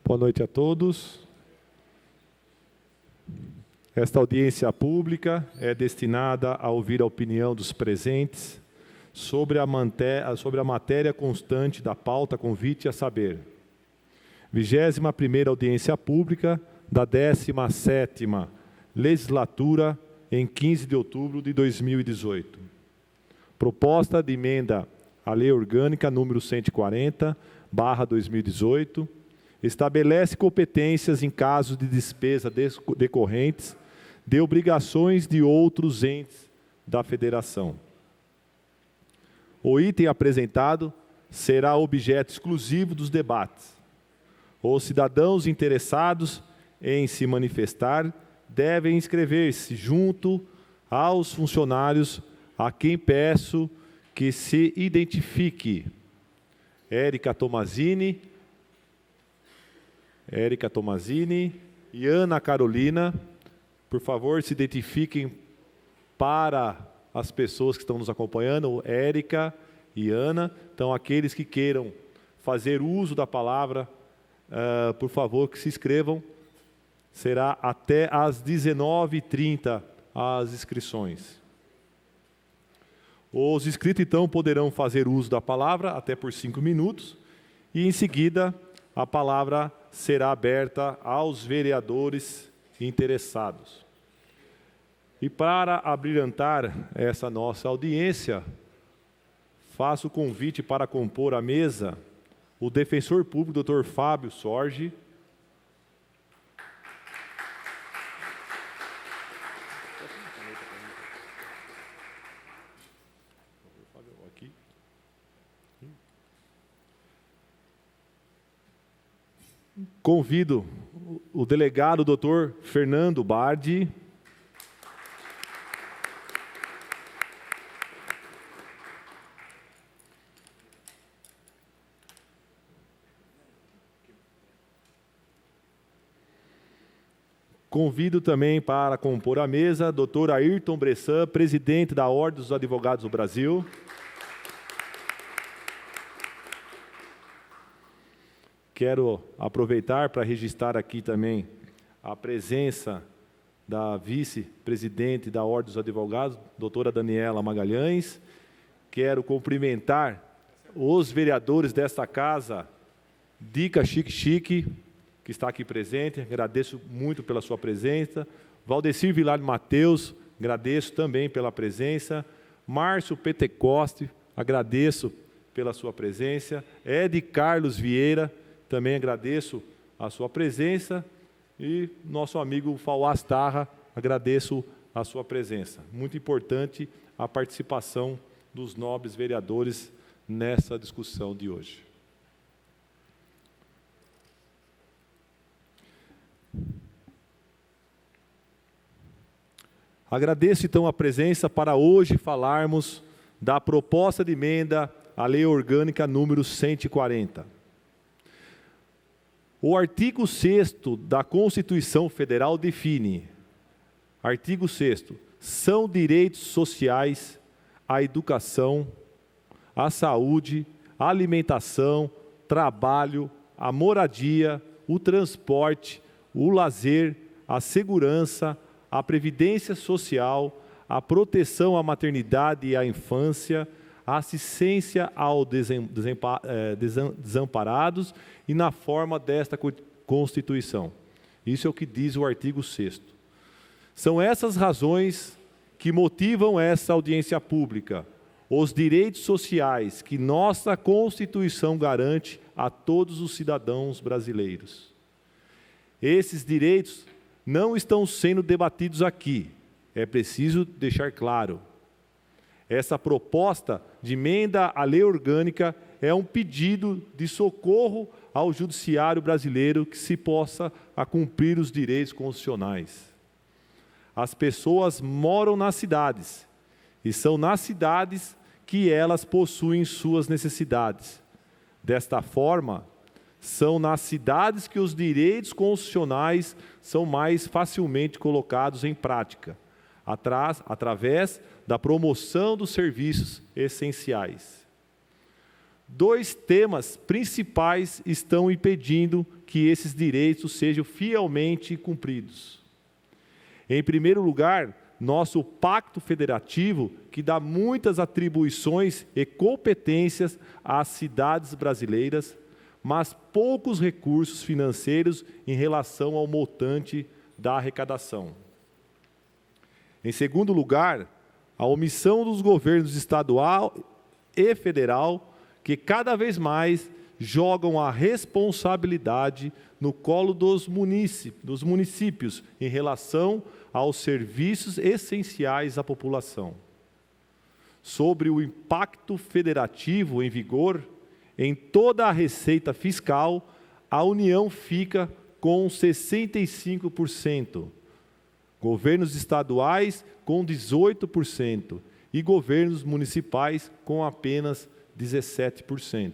Boa noite a todos. Esta audiência pública é destinada a ouvir a opinião dos presentes sobre a matéria constante da pauta convite a saber. 21ª audiência pública da 17ª legislatura em 15 de outubro de 2018. Proposta de emenda à Lei Orgânica número 140/2018, estabelece competências em casos de despesa decorrentes de obrigações de outros entes da Federação. O item apresentado será objeto exclusivo dos debates. Os cidadãos interessados em se manifestar devem inscrever-se junto aos funcionários a quem peço que se identifique. Érica Tomazini e Ana Carolina, por favor, se identifiquem para as pessoas que estão nos acompanhando, Érica e Ana. Então, aqueles que queiram fazer uso da palavra, por favor, que se inscrevam. Será até às 19h30 as inscrições. Os inscritos, então, poderão fazer uso da palavra até por 5 minutos e, em seguida, a palavra será aberta aos vereadores interessados. E para abrilhantar essa nossa audiência, faço o convite para compor a mesa o defensor público, Dr. Fábio Sorge, convido o delegado Dr. Fernando Bardi, convido também para compor a mesa Dr. Ayrton Bressan, presidente da Ordem dos Advogados do Brasil. Quero aproveitar para registrar aqui também a presença da vice-presidente da Ordem dos Advogados, doutora Daniela Magalhães. Quero cumprimentar os vereadores desta casa, Dica Chique, que está aqui presente, agradeço muito pela sua presença. Valdecir Vilar Mateus, agradeço também pela presença. Márcio Pentecoste, agradeço pela sua presença. Ed Carlos Vieira, também agradeço a sua presença. E nosso amigo Fauás Tarra, agradeço a sua presença. Muito importante a participação dos nobres vereadores nessa discussão de hoje. Agradeço então a presença para hoje falarmos da proposta de emenda à Lei Orgânica número 140. O artigo 6º da Constituição Federal define, artigo 6º, são direitos sociais a educação, a saúde, a alimentação, trabalho, a moradia, o transporte, o lazer, a segurança, a previdência social, a proteção à maternidade e à infância, a assistência aos desamparados e na forma desta Constituição. Isso é o que diz o artigo 6º. São essas razões que motivam essa audiência pública, os direitos sociais que nossa Constituição garante a todos os cidadãos brasileiros. Esses direitos não estão sendo debatidos aqui, é preciso deixar claro. Essa proposta de emenda à Lei Orgânica é um pedido de socorro ao judiciário brasileiro que se possa cumprir os direitos constitucionais. As pessoas moram nas cidades, e são nas cidades que elas possuem suas necessidades. Desta forma, são nas cidades que os direitos constitucionais são mais facilmente colocados em prática, através da promoção dos serviços essenciais. 2 temas principais estão impedindo que esses direitos sejam fielmente cumpridos. Em primeiro lugar, nosso pacto federativo, que dá muitas atribuições e competências às cidades brasileiras, mas poucos recursos financeiros em relação ao montante da arrecadação. Em segundo lugar, a omissão dos governos estadual e federal, que cada vez mais jogam a responsabilidade no colo dos municípios em relação aos serviços essenciais à população. Sobre o impacto federativo em vigor, em toda a receita fiscal, a União fica com 65%, governos estaduais com 18% e governos municipais com apenas 17%.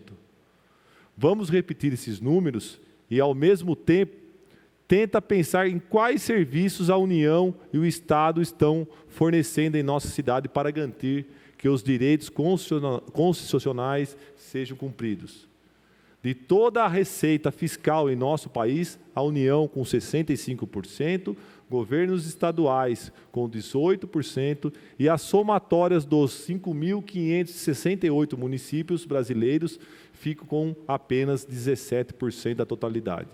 Vamos repetir esses números e, ao mesmo tempo, tenta pensar em quais serviços a União e o Estado estão fornecendo em nossa cidade para garantir que os direitos constitucionais sejam cumpridos. De toda a receita fiscal em nosso país, a União com 65%, governos estaduais com 18% e as somatórias dos 5.568 municípios brasileiros ficam com apenas 17% da totalidade.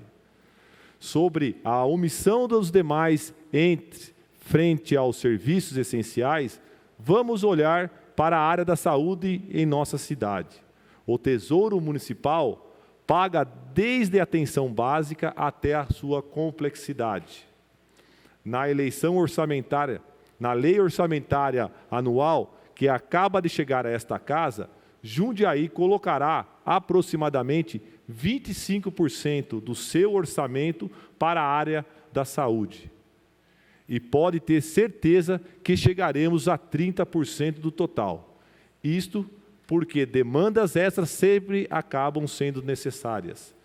Sobre a omissão dos demais frente aos serviços essenciais, vamos olhar para a área da saúde em nossa cidade. O Tesouro Municipal paga desde a atenção básica até a sua complexidade. Na eleição orçamentária, na lei orçamentária anual que acaba de chegar a esta casa, Jundiaí colocará aproximadamente 25% do seu orçamento para a área da saúde. E pode ter certeza que chegaremos a 30% do total. Isto porque demandas extras sempre acabam sendo necessárias.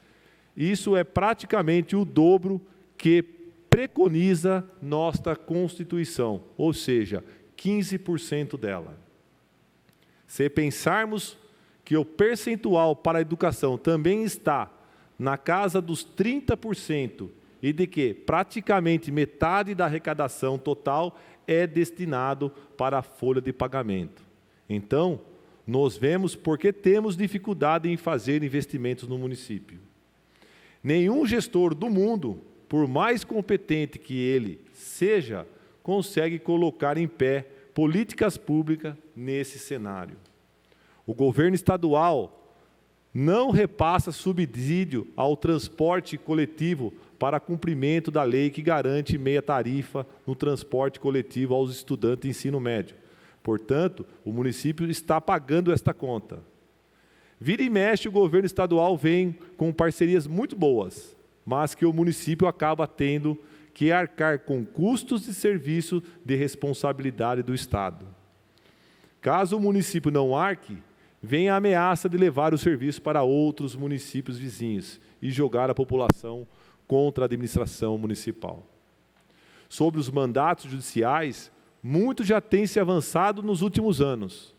Isso é praticamente o dobro que preconiza nossa Constituição, ou seja, 15% dela. Se pensarmos que o percentual para a educação também está na casa dos 30% e de que praticamente metade da arrecadação total é destinado para a folha de pagamento. Então, nós vemos porque temos dificuldade em fazer investimentos no município. Nenhum gestor do mundo, por mais competente que ele seja, consegue colocar em pé políticas públicas nesse cenário. O governo estadual não repassa subsídio ao transporte coletivo para cumprimento da lei que garante meia tarifa no transporte coletivo aos estudantes de ensino médio. Portanto, o município está pagando esta conta. Vira e mexe, o governo estadual vem com parcerias muito boas, mas que o município acaba tendo que arcar com custos de serviço de responsabilidade do Estado. Caso o município não arque, vem a ameaça de levar o serviço para outros municípios vizinhos e jogar a população contra a administração municipal. Sobre os mandatos judiciais, muito já tem se avançado nos últimos anos,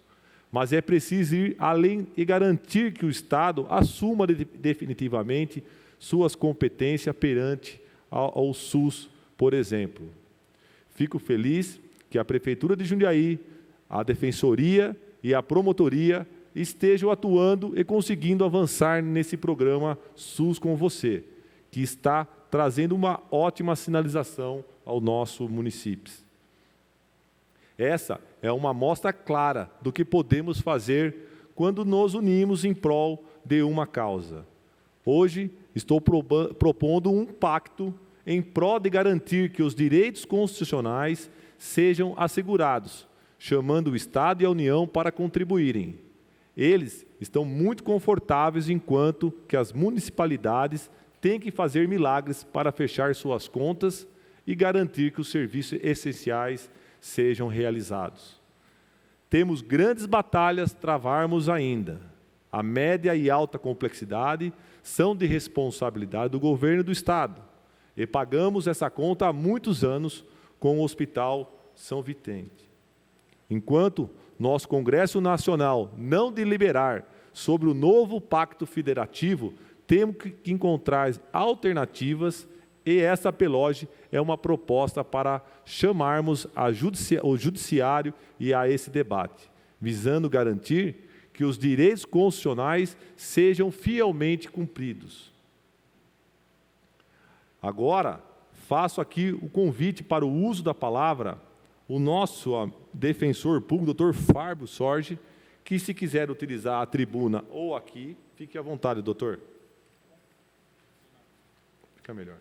mas é preciso ir além e garantir que o Estado assuma definitivamente suas competências perante ao SUS, por exemplo. Fico feliz que a Prefeitura de Jundiaí, a Defensoria e a Promotoria estejam atuando e conseguindo avançar nesse programa SUS com você, que está trazendo uma ótima sinalização ao nosso município. Essa é uma amostra clara do que podemos fazer quando nos unimos em prol de uma causa. Hoje, estou propondo um pacto em prol de garantir que os direitos constitucionais sejam assegurados, chamando o Estado e a União para contribuírem. Eles estão muito confortáveis enquanto que as municipalidades têm que fazer milagres para fechar suas contas e garantir que os serviços essenciais sejam realizados. Temos grandes batalhas travarmos ainda. A média e alta complexidade são de responsabilidade do governo do Estado e pagamos essa conta há muitos anos com o Hospital São Vicente. Enquanto nosso Congresso Nacional não deliberar sobre o novo pacto federativo, temos que encontrar alternativas, e essa PELOG é uma proposta para chamarmos o judiciário e a esse debate, visando garantir que os direitos constitucionais sejam fielmente cumpridos. Agora, faço aqui o convite para o uso da palavra, o nosso defensor público, doutor Fábio Sorge, que se quiser utilizar a tribuna ou aqui, fique à vontade, doutor. Fica melhor.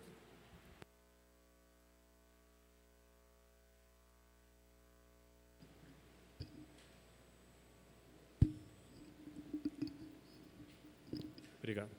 Obrigado.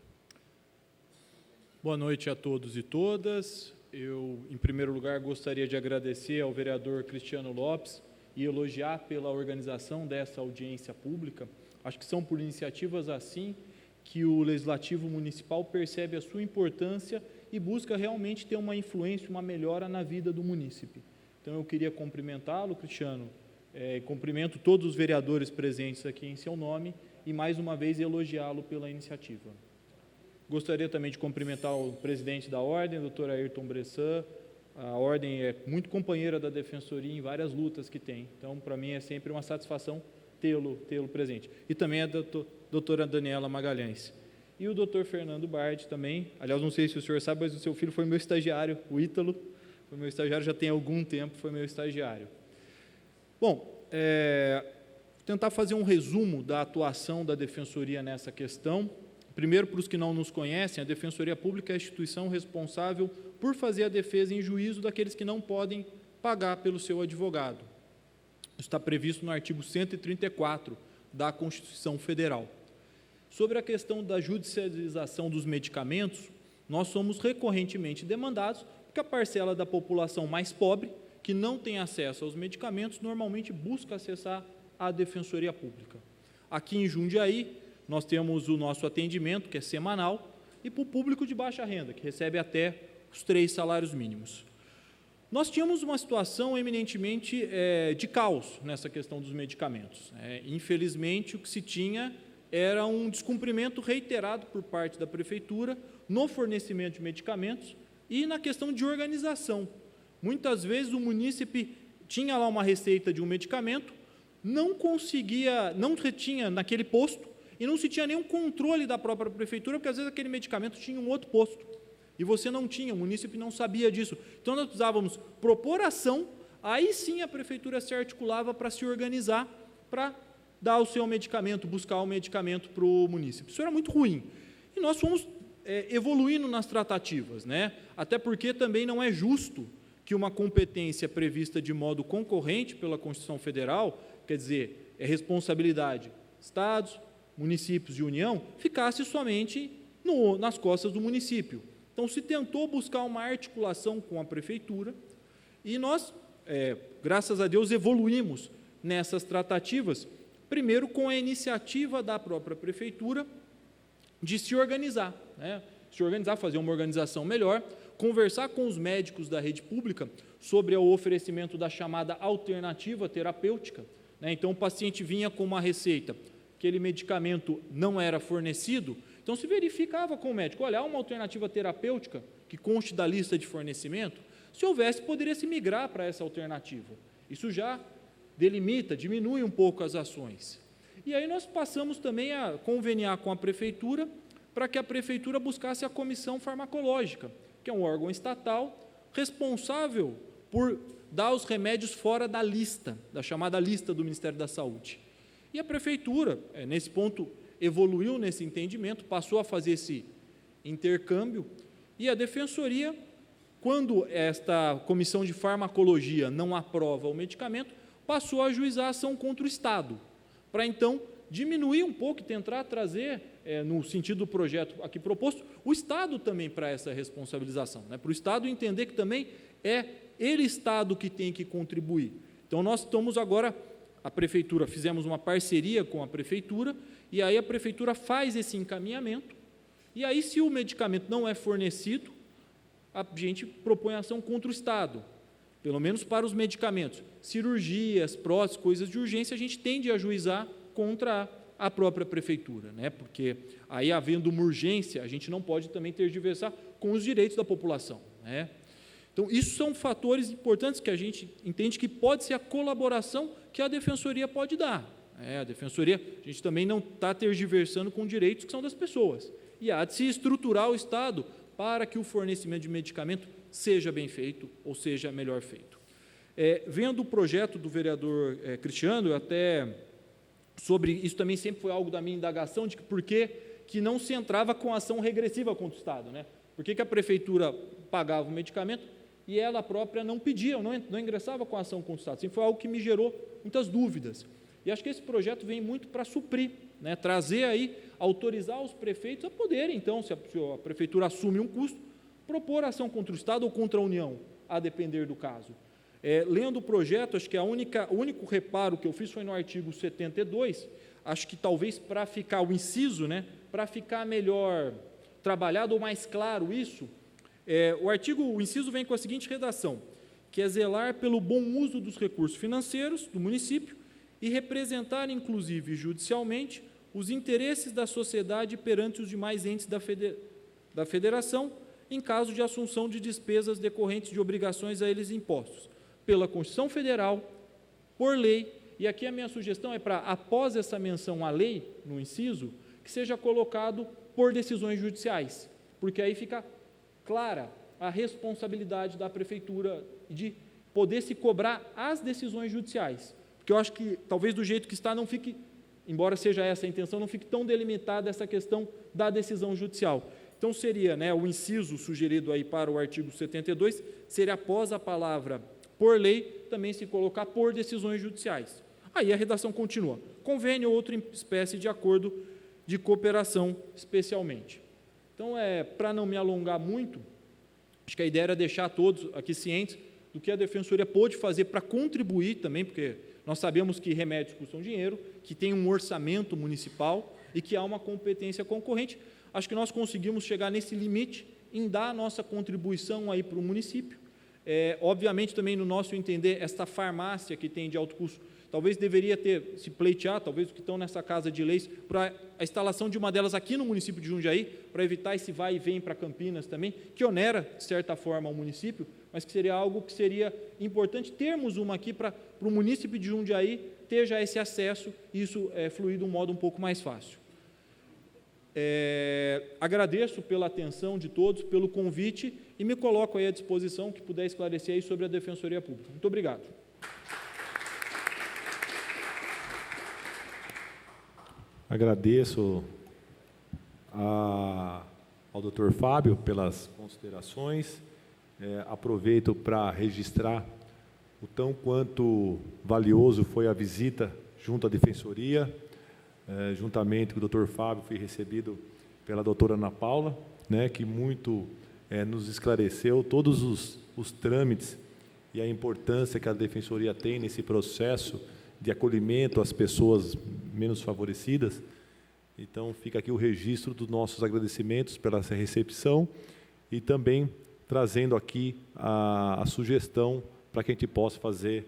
Boa noite a todos e todas. Eu, em primeiro lugar, gostaria de agradecer ao vereador Cristiano Lopes e elogiar pela organização dessa audiência pública. Acho que são por iniciativas assim que o Legislativo Municipal percebe a sua importância e busca realmente ter uma influência, uma melhora na vida do munícipe. Então, eu queria cumprimentá-lo, Cristiano, cumprimento todos os vereadores presentes aqui em seu nome e, mais uma vez, elogiá-lo pela iniciativa. Gostaria também de cumprimentar o presidente da Ordem, doutor Ayrton Bressan. A Ordem é muito companheira da Defensoria em várias lutas que tem. Então, para mim, é sempre uma satisfação tê-lo presente. E também a doutora Daniela Magalhães. E o doutor Fernando Bardi também. Aliás, não sei se o senhor sabe, mas o seu filho foi meu estagiário, o Ítalo. Foi meu estagiário, já tem algum tempo, foi meu estagiário. Bom, tentar fazer um resumo da atuação da Defensoria nessa questão. Primeiro, para os que não nos conhecem, a Defensoria Pública é a instituição responsável por fazer a defesa em juízo daqueles que não podem pagar pelo seu advogado. Isso está previsto no artigo 134 da Constituição Federal. Sobre a questão da judicialização dos medicamentos, nós somos recorrentemente demandados porque a parcela da população mais pobre, que não tem acesso aos medicamentos, normalmente busca acessar a Defensoria Pública. Aqui em Jundiaí, nós temos o nosso atendimento, que é semanal, e para o público de baixa renda, que recebe até os 3 salários mínimos. Nós tínhamos uma situação eminentemente de caos nessa questão dos medicamentos. Infelizmente, o que se tinha era um descumprimento reiterado por parte da Prefeitura no fornecimento de medicamentos e na questão de organização. Muitas vezes o munícipe tinha lá uma receita de um medicamento, não retinha naquele posto, e não se tinha nenhum controle da própria prefeitura, porque às vezes aquele medicamento tinha um outro posto, e você não tinha, o munícipe não sabia disso. Então nós precisávamos propor ação, aí sim a prefeitura se articulava para se organizar, para dar o seu medicamento, buscar o medicamento para o munícipe. Isso era muito ruim. E nós fomos evoluindo nas tratativas, né? Até porque também não é justo que uma competência prevista de modo concorrente pela Constituição Federal, quer dizer, é responsabilidade estados, municípios e União, ficasse somente nas costas do município. Então, se tentou buscar uma articulação com a prefeitura e nós, graças a Deus, evoluímos nessas tratativas, primeiro com a iniciativa da própria prefeitura de se organizar, fazer uma organização melhor, conversar com os médicos da rede pública sobre o oferecimento da chamada alternativa terapêutica. Então, o paciente vinha com uma receita, aquele medicamento não era fornecido, então se verificava com o médico, olha, há uma alternativa terapêutica que conste da lista de fornecimento, se houvesse, poderia se migrar para essa alternativa. Isso já delimita, diminui um pouco as ações. E aí nós passamos também a conveniar com a prefeitura para que a prefeitura buscasse a comissão farmacológica, que é um órgão estatal responsável por dar os remédios fora da lista, da chamada lista do Ministério da Saúde. E a prefeitura, nesse ponto, evoluiu nesse entendimento, passou a fazer esse intercâmbio, e a defensoria, quando esta comissão de farmacologia não aprova o medicamento, passou a ajuizar a ação contra o Estado, para então diminuir um pouco e tentar trazer, no sentido do projeto aqui proposto, o Estado também para essa responsabilização, para o Estado entender que também é ele, Estado, que tem que contribuir. Então, nós estamos agora, a prefeitura, fizemos uma parceria com a prefeitura, e aí a prefeitura faz esse encaminhamento, e aí, se o medicamento não é fornecido, a gente propõe ação contra o Estado, pelo menos para os medicamentos. Cirurgias, próteses, coisas de urgência, a gente tende a ajuizar contra à própria prefeitura, né? Porque aí, havendo uma urgência, a gente não pode também tergiversar com os direitos da população, né? Então, isso são fatores importantes que a gente entende que pode ser a colaboração que a Defensoria pode dar. A Defensoria, a gente também não está tergiversando com direitos que são das pessoas. E há de se estruturar o Estado para que o fornecimento de medicamento seja bem feito, ou seja melhor feito. Vendo o projeto do vereador Cristiano, até sobre isso também sempre foi algo da minha indagação, de por que não se entrava com ação regressiva contra o Estado, né? Por que a prefeitura pagava o medicamento e ela própria não pedia, não ingressava com ação contra o Estado? Sempre foi algo que me gerou muitas dúvidas. E acho que esse projeto vem muito para suprir, né? Trazer aí, autorizar os prefeitos a poderem, então, se a prefeitura assume um custo, propor ação contra o Estado ou contra a União, a depender do caso. Lendo o projeto, acho que o único reparo que eu fiz foi no artigo 72, acho que talvez para ficar o inciso, né, para ficar melhor trabalhado ou mais claro isso, o inciso vem com a seguinte redação, que é zelar pelo bom uso dos recursos financeiros do município e representar, inclusive judicialmente, os interesses da sociedade perante os demais entes da federação, em caso de assunção de despesas decorrentes de obrigações a eles impostos, pela Constituição Federal, por lei, e aqui a minha sugestão é para, após essa menção à lei, no inciso, que seja colocado por decisões judiciais, porque aí fica clara a responsabilidade da prefeitura de poder se cobrar as decisões judiciais, porque eu acho que talvez do jeito que está não fique, embora seja essa a intenção, não fique tão delimitada essa questão da decisão judicial. Então seria, né, o inciso sugerido aí para o artigo 72, seria após a palavra por lei, também se colocar por decisões judiciais. Aí a redação continua, convênio ou outra espécie de acordo de cooperação especialmente. Então, para não me alongar muito, acho que a ideia era deixar todos aqui cientes do que a Defensoria pôde fazer para contribuir também, porque nós sabemos que remédios custam dinheiro, que tem um orçamento municipal e que há uma competência concorrente. Acho que nós conseguimos chegar nesse limite em dar a nossa contribuição aí para o município. Obviamente, também no nosso entender, esta farmácia que tem de alto custo, talvez deveria ter se pleitear, talvez os que estão nessa casa de leis, para a instalação de uma delas aqui no município de Jundiaí, para evitar esse vai e vem para Campinas também, que onera, de certa forma, o município, mas que seria algo que seria importante termos uma aqui para o município de Jundiaí ter já esse acesso e isso fluir de um modo um pouco mais fácil. Agradeço pela atenção de todos, pelo convite e me coloco aí à disposição que puder esclarecer aí sobre a Defensoria Pública. Muito obrigado. Agradeço ao Dr. Fábio pelas considerações. Aproveito para registrar o tão quanto valioso foi a visita junto à Defensoria. Juntamente com o Dr. Fábio, fui recebido pela doutora Ana Paula, né, que muito nos esclareceu todos os trâmites e a importância que a Defensoria tem nesse processo de acolhimento às pessoas menos favorecidas. Então, fica aqui o registro dos nossos agradecimentos pela essa recepção e também trazendo aqui a sugestão para que a gente possa fazer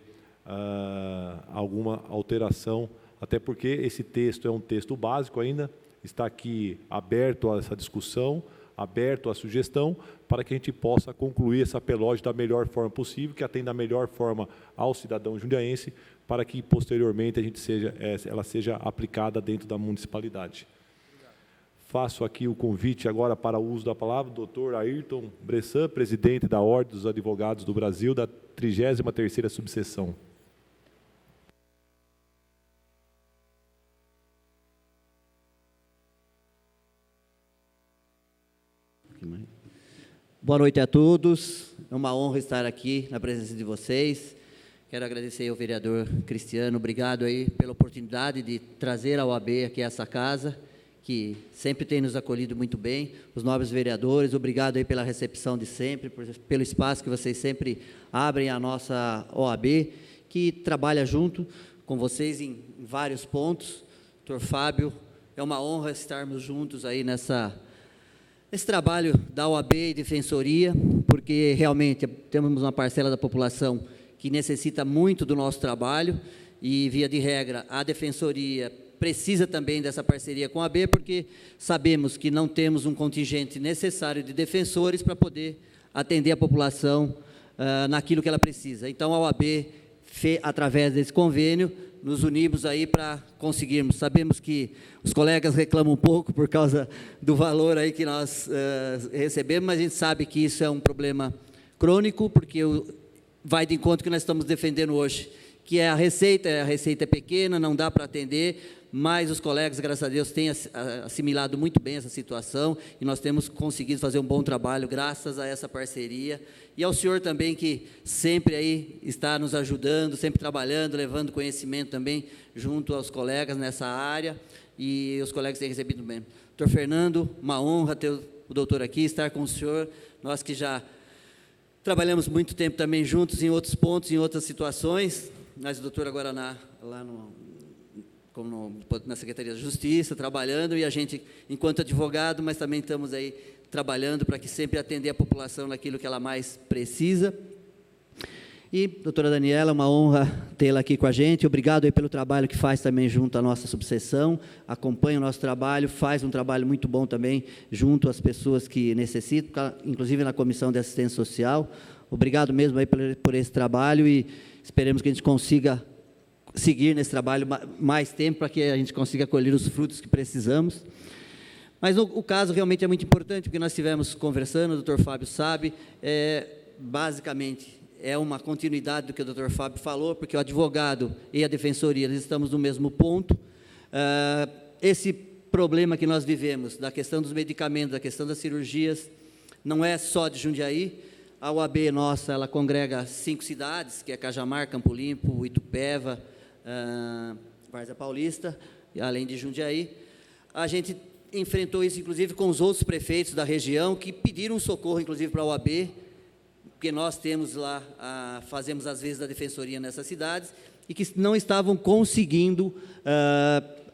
alguma alteração, até porque esse texto é um texto básico ainda, está aqui aberto a essa discussão, aberto à sugestão, para que a gente possa concluir essa pelógia da melhor forma possível, que atenda da melhor forma ao cidadão jundiaense, para que posteriormente ela seja aplicada dentro da municipalidade. Obrigado. Faço aqui o convite agora para o uso da palavra do Dr. Ayrton Bressan, presidente da Ordem dos Advogados do Brasil, da 33ª subseção. Boa noite a todos, é uma honra estar aqui na presença de vocês. Quero agradecer ao vereador Cristiano, obrigado aí pela oportunidade de trazer a OAB aqui a essa casa, que sempre tem nos acolhido muito bem, os nobres vereadores, obrigado aí pela recepção de sempre, pelo espaço que vocês sempre abrem à nossa OAB, que trabalha junto com vocês em vários pontos. Dr. Fábio, é uma honra estarmos juntos aí nesse trabalho da OAB e Defensoria, porque realmente temos uma parcela da população que necessita muito do nosso trabalho e, via de regra, a Defensoria precisa também dessa parceria com a OAB, porque sabemos que não temos um contingente necessário de defensores para poder atender a população naquilo que ela precisa. Então, a OAB, através desse convênio, nos unimos aí para conseguirmos. Sabemos que os colegas reclamam um pouco por causa do valor aí que nós recebemos, mas a gente sabe que isso é um problema crônico, porque vai de encontro que nós estamos defendendo hoje, que é a receita é pequena, não dá para atender, mas os colegas, graças a Deus, têm assimilado muito bem essa situação e nós temos conseguido fazer um bom trabalho graças a essa parceria e ao senhor também que sempre aí está nos ajudando, sempre trabalhando, levando conhecimento também junto aos colegas nessa área e os colegas têm recebido bem. Doutor Fernando, uma honra ter o doutor aqui, estar com o senhor, nós que já trabalhamos muito tempo também juntos em outros pontos, em outras situações, mas o doutor agora na Secretaria de Justiça, trabalhando, e a gente, enquanto advogado, mas também estamos aí trabalhando para que sempre atender a população naquilo que ela mais precisa. E, doutora Daniela, uma honra tê-la aqui com a gente, obrigado aí pelo trabalho que faz também junto à nossa subseção, acompanha o nosso trabalho, faz um trabalho muito bom também junto às pessoas que necessitam, inclusive na Comissão de Assistência Social, obrigado mesmo aí por esse trabalho e esperemos que a gente consiga seguir nesse trabalho mais tempo para que a gente consiga colher os frutos que precisamos. Mas o caso realmente é muito importante, porque nós estivemos conversando, o doutor Fábio sabe, basicamente é uma continuidade do que o doutor Fábio falou, porque o advogado e a defensoria, nós estamos no mesmo ponto. Esse problema que nós vivemos, da questão dos medicamentos, da questão das cirurgias, não é só de Jundiaí. A OAB nossa, ela congrega 5 cidades, que é Cajamar, Campo Limpo, Itupeva, Várzea Paulista, além de Jundiaí. A gente enfrentou isso, inclusive, com os outros prefeitos da região, que pediram socorro, inclusive, para a OAB, porque nós temos lá, fazemos às vezes a defensoria nessas cidades, e que não estavam conseguindo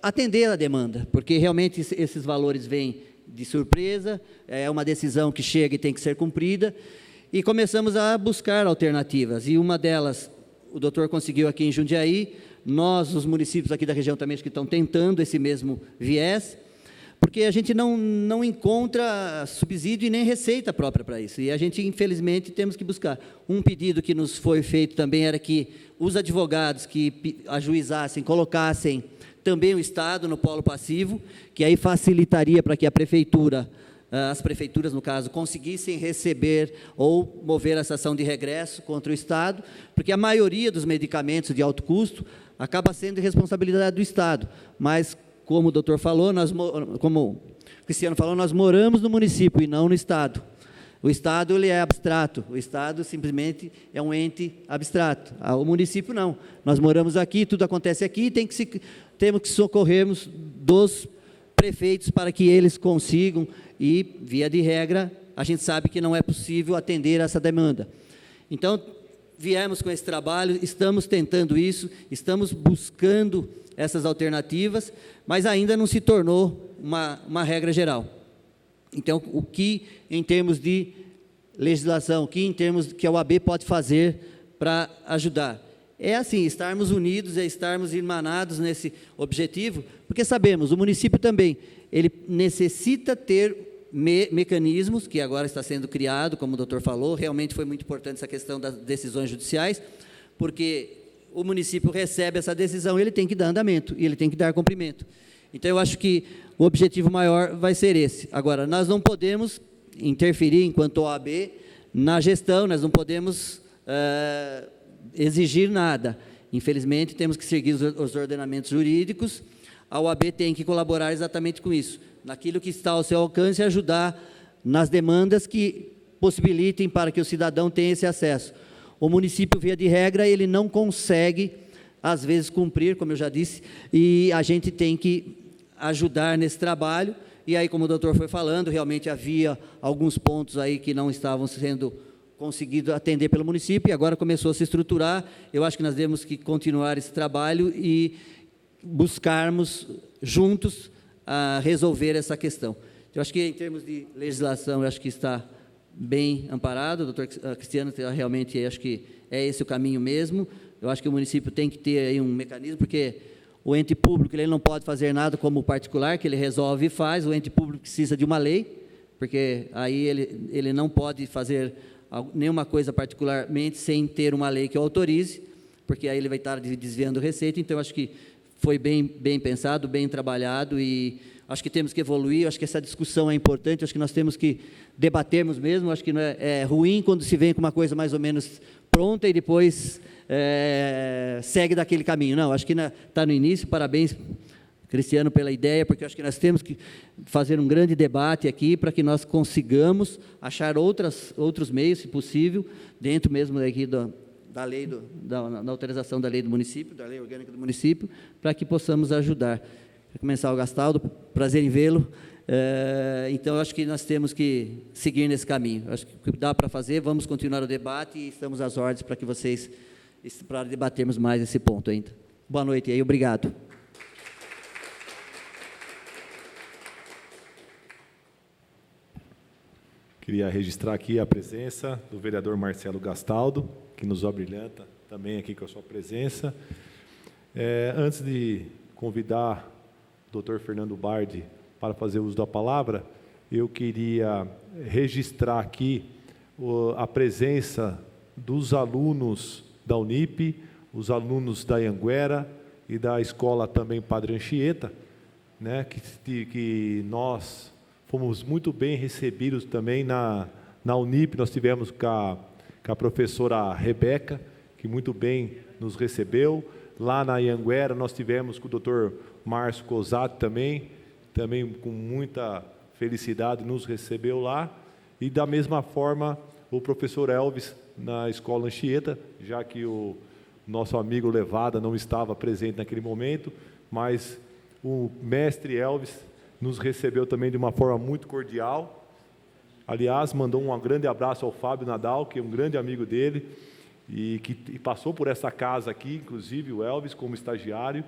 atender a demanda, porque realmente esses valores vêm de surpresa, é uma decisão que chega e tem que ser cumprida, e começamos a buscar alternativas, e uma delas, o doutor conseguiu aqui em Jundiaí, nós, os municípios aqui da região também, que estão tentando esse mesmo viés, porque a gente não encontra subsídio e nem receita própria para isso, e a gente, infelizmente, temos que buscar. Um pedido que nos foi feito também era que os advogados que ajuizassem, colocassem também o Estado no polo passivo, que aí facilitaria para que a prefeitura, as prefeituras, no caso, conseguissem receber ou mover essa ação de regresso contra o Estado, porque a maioria dos medicamentos de alto custo acaba sendo de responsabilidade do Estado, mas, como o doutor falou, como o Cristiano falou, nós moramos no município e não no Estado. O Estado ele é abstrato, o Estado simplesmente é um ente abstrato, o município não. Nós moramos aqui, tudo acontece aqui, temos que socorrermos dos prefeitos para que eles consigam, e, via de regra, a gente sabe que não é possível atender essa demanda. Então, viemos com esse trabalho, estamos tentando isso, estamos buscando essas alternativas, mas ainda não se tornou uma regra geral. Então, o que, em termos de legislação, o que, em termos que a OAB pode fazer para ajudar? É assim, estarmos unidos, estarmos irmanados nesse objetivo, porque sabemos, o município também, ele necessita ter mecanismos, que agora está sendo criado, como o doutor falou, realmente foi muito importante essa questão das decisões judiciais, porque o município recebe essa decisão, ele tem que dar andamento, e ele tem que dar cumprimento. Então, eu acho que o objetivo maior vai ser esse. Agora, nós não podemos interferir, enquanto OAB, na gestão, nós não podemos exigir nada. Infelizmente, temos que seguir os ordenamentos jurídicos, a OAB tem que colaborar exatamente com isso, naquilo que está ao seu alcance, ajudar nas demandas que possibilitem para que o cidadão tenha esse acesso. O município, via de regra, ele não consegue, às vezes, cumprir, como eu já disse, e a gente tem que ajudar nesse trabalho, e aí, como o doutor foi falando, realmente havia alguns pontos aí que não estavam sendo conseguidos atender pelo município, e agora começou a se estruturar. Eu acho que nós temos que continuar esse trabalho e buscarmos juntos a resolver essa questão. Eu acho que, em termos de legislação, eu acho que está bem amparado, o doutor Cristiano, realmente, acho que é esse o caminho mesmo. Eu acho que o município tem que ter aí um mecanismo, porque o ente público ele não pode fazer nada como o particular, que ele resolve e faz, o ente público precisa de uma lei, porque aí ele não pode fazer nenhuma coisa particularmente sem ter uma lei que o autorize, porque aí ele vai estar desviando receita. Então, acho que foi bem pensado, bem trabalhado, e acho que temos que evoluir, acho que essa discussão é importante, acho que nós temos que debatermos mesmo, acho que não é ruim quando se vem com uma coisa mais ou menos pronta e depois segue daquele caminho. Não, acho que está no início. Parabéns, Cristiano, pela ideia, porque acho que nós temos que fazer um grande debate aqui para que nós consigamos achar outros meios, se possível, dentro mesmo daqui da lei, da autorização da lei do município, da lei orgânica do município, para que possamos ajudar. Para começar, o Gastaldo, prazer em vê-lo. Então, acho que nós temos que seguir nesse caminho. Acho que o que dá para fazer, vamos continuar o debate e estamos às ordens para que vocês, para debatermos mais esse ponto ainda. Boa noite aí, obrigado. Queria registrar aqui a presença do vereador Marcelo Gastaldo, que nos abrilhanta também aqui com a sua presença. Antes de convidar o Dr. Fernando Bardi para fazer uso da palavra, eu queria registrar aqui a presença dos alunos da Unip, os alunos da Anhanguera e da escola também Padre Anchieta, né, que nós fomos muito bem recebidos também na Unip. Nós tivemos com a professora Rebeca, que muito bem nos recebeu. Lá na Anhanguera nós tivemos com o Dr. Márcio Cosati também com muita felicidade nos recebeu lá. E da mesma forma o professor Elvis na escola Anchieta, já que o nosso amigo Levada não estava presente naquele momento, mas o mestre Elvis nos recebeu também de uma forma muito cordial. Aliás, mandou um grande abraço ao Fábio Nadal, que é um grande amigo dele, e que passou por essa casa aqui, inclusive o Elvis, como estagiário,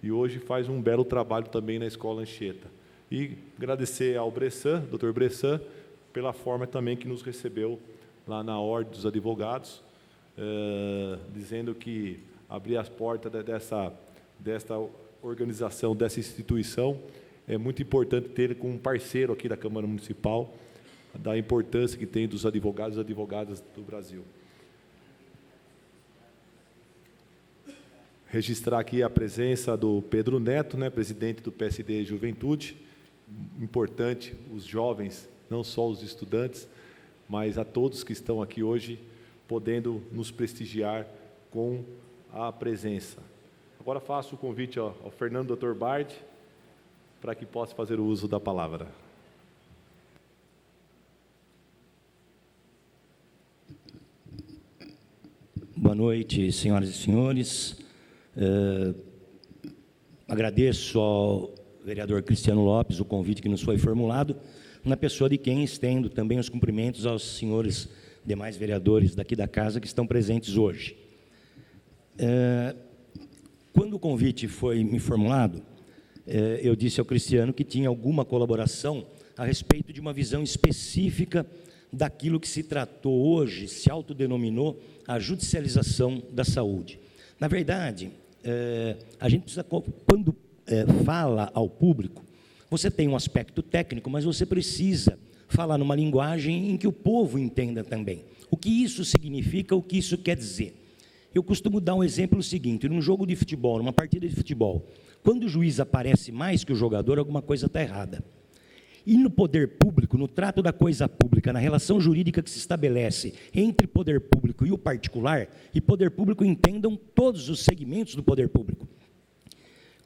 e hoje faz um belo trabalho também na escola Anchieta. E agradecer ao Bressan, Dr. Bressan, pela forma também que nos recebeu lá na Ordem dos Advogados, dizendo que abrir as portas desta organização, dessa instituição, é muito importante ter como um parceiro aqui da Câmara Municipal, da importância que tem dos advogados e advogadas do Brasil. Registrar aqui a presença do Pedro Neto, né, presidente do PSD Juventude. Importante, os jovens, não só os estudantes, mas a todos que estão aqui hoje, podendo nos prestigiar com a presença. Agora faço o convite ao Fernando Dr. Bardi, para que possa fazer o uso da palavra. Boa noite, senhoras e senhores. Agradeço ao vereador Cristiano Lopes o convite que nos foi formulado, na pessoa de quem estendo também os cumprimentos aos senhores demais vereadores daqui da casa que estão presentes hoje. Quando o convite foi me formulado, eu disse ao Cristiano que tinha alguma colaboração a respeito de uma visão específica daquilo que se tratou hoje, se autodenominou a judicialização da saúde. Na verdade, a gente precisa, quando fala ao público, você tem um aspecto técnico, mas você precisa falar numa linguagem em que o povo entenda também. O que isso significa, o que isso quer dizer. Eu costumo dar um exemplo seguinte: num jogo de futebol, numa partida de futebol, quando o juiz aparece mais que o jogador, alguma coisa está errada. E no poder público, no trato da coisa pública, na relação jurídica que se estabelece entre poder público e o particular, e poder público entendam todos os segmentos do poder público.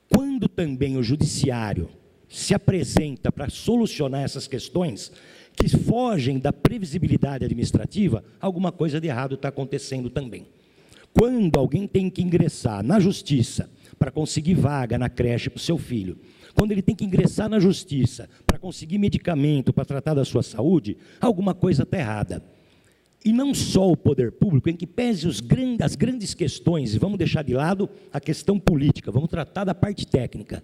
Quando também o judiciário se apresenta para solucionar essas questões que fogem da previsibilidade administrativa, alguma coisa de errado está acontecendo também. Quando alguém tem que ingressar na justiça para conseguir vaga na creche para o seu filho, quando ele tem que ingressar na justiça para conseguir medicamento para tratar da sua saúde, alguma coisa está errada. E não só o poder público, em que pese as grandes questões, e vamos deixar de lado a questão política, vamos tratar da parte técnica.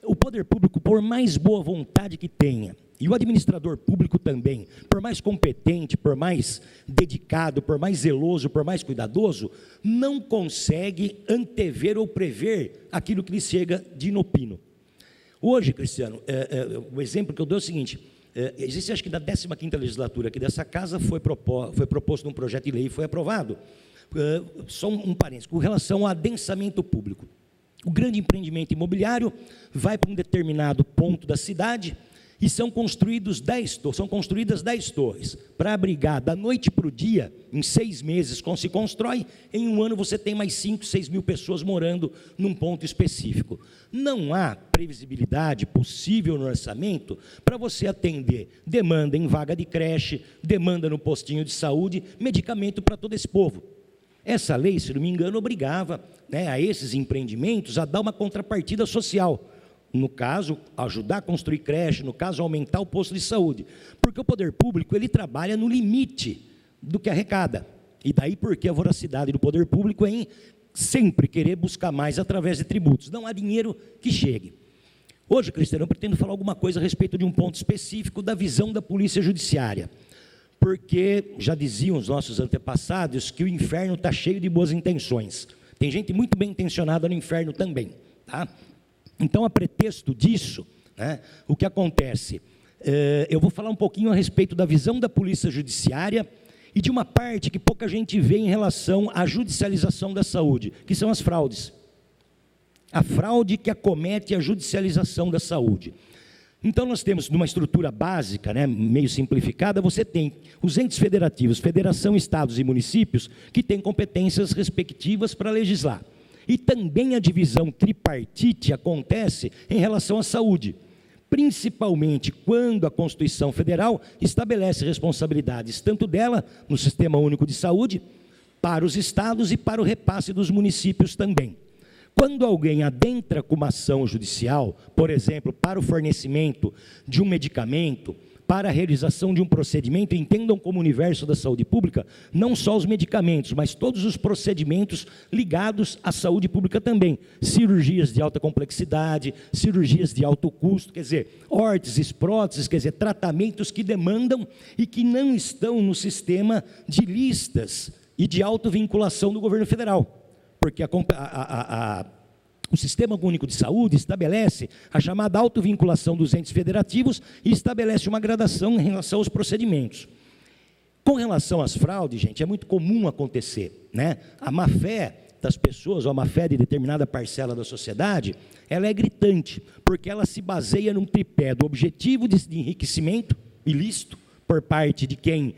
O poder público, por mais boa vontade que tenha, e o administrador público também, por mais competente, por mais dedicado, por mais zeloso, por mais cuidadoso, não consegue antever ou prever aquilo que lhe chega de inopino. Hoje, Cristiano, o exemplo que eu dou é o seguinte: existe, acho que na 15ª legislatura aqui dessa casa, foi proposto um projeto de lei e foi aprovado, só um parênteses, com relação ao adensamento público. O grande empreendimento imobiliário vai para um determinado ponto da cidade e são construídas 10 torres para abrigar da noite para o dia. Em 6 meses se constrói, em um ano você tem mais 5, 6 mil pessoas morando num ponto específico. Não há previsibilidade possível no orçamento para você atender demanda em vaga de creche, demanda no postinho de saúde, medicamento para todo esse povo. Essa lei, se não me engano, obrigava, né, a esses empreendimentos a dar uma contrapartida social. No caso, ajudar a construir creche, no caso, aumentar o posto de saúde. Porque o poder público, ele trabalha no limite do que arrecada. E daí porque a voracidade do poder público é em sempre querer buscar mais através de tributos. Não há dinheiro que chegue. Hoje, Cristiano, eu pretendo falar alguma coisa a respeito de um ponto específico da visão da polícia judiciária. Porque já diziam os nossos antepassados que o inferno está cheio de boas intenções. Tem gente muito bem intencionada no inferno também, tá? Então, a pretexto disso, né, o que acontece? Eu vou falar um pouquinho a respeito da visão da polícia judiciária e de uma parte que pouca gente vê em relação à judicialização da saúde, que são as fraudes. A fraude que acomete a judicialização da saúde. Então, nós temos, numa estrutura básica, né, meio simplificada, você tem os entes federativos, federação, estados e municípios, que têm competências respectivas para legislar. E também a divisão tripartite acontece em relação à saúde, principalmente quando a Constituição Federal estabelece responsabilidades, tanto dela, no Sistema Único de Saúde, para os estados e para o repasse dos municípios também. Quando alguém adentra com uma ação judicial, por exemplo, para o fornecimento de um medicamento, para a realização de um procedimento, entendam como universo da saúde pública, não só os medicamentos, mas todos os procedimentos ligados à saúde pública também. Cirurgias de alta complexidade, cirurgias de alto custo, quer dizer, órteses, próteses, quer dizer, tratamentos que demandam e que não estão no sistema de listas e de autovinculação do governo federal. Porque o Sistema Único de Saúde estabelece a chamada autovinculação dos entes federativos e estabelece uma gradação em relação aos procedimentos. Com relação às fraudes, gente, é muito comum acontecer, né? A má-fé das pessoas, ou a má-fé de determinada parcela da sociedade, ela é gritante, porque ela se baseia num tripé do objetivo de enriquecimento ilícito por parte de quem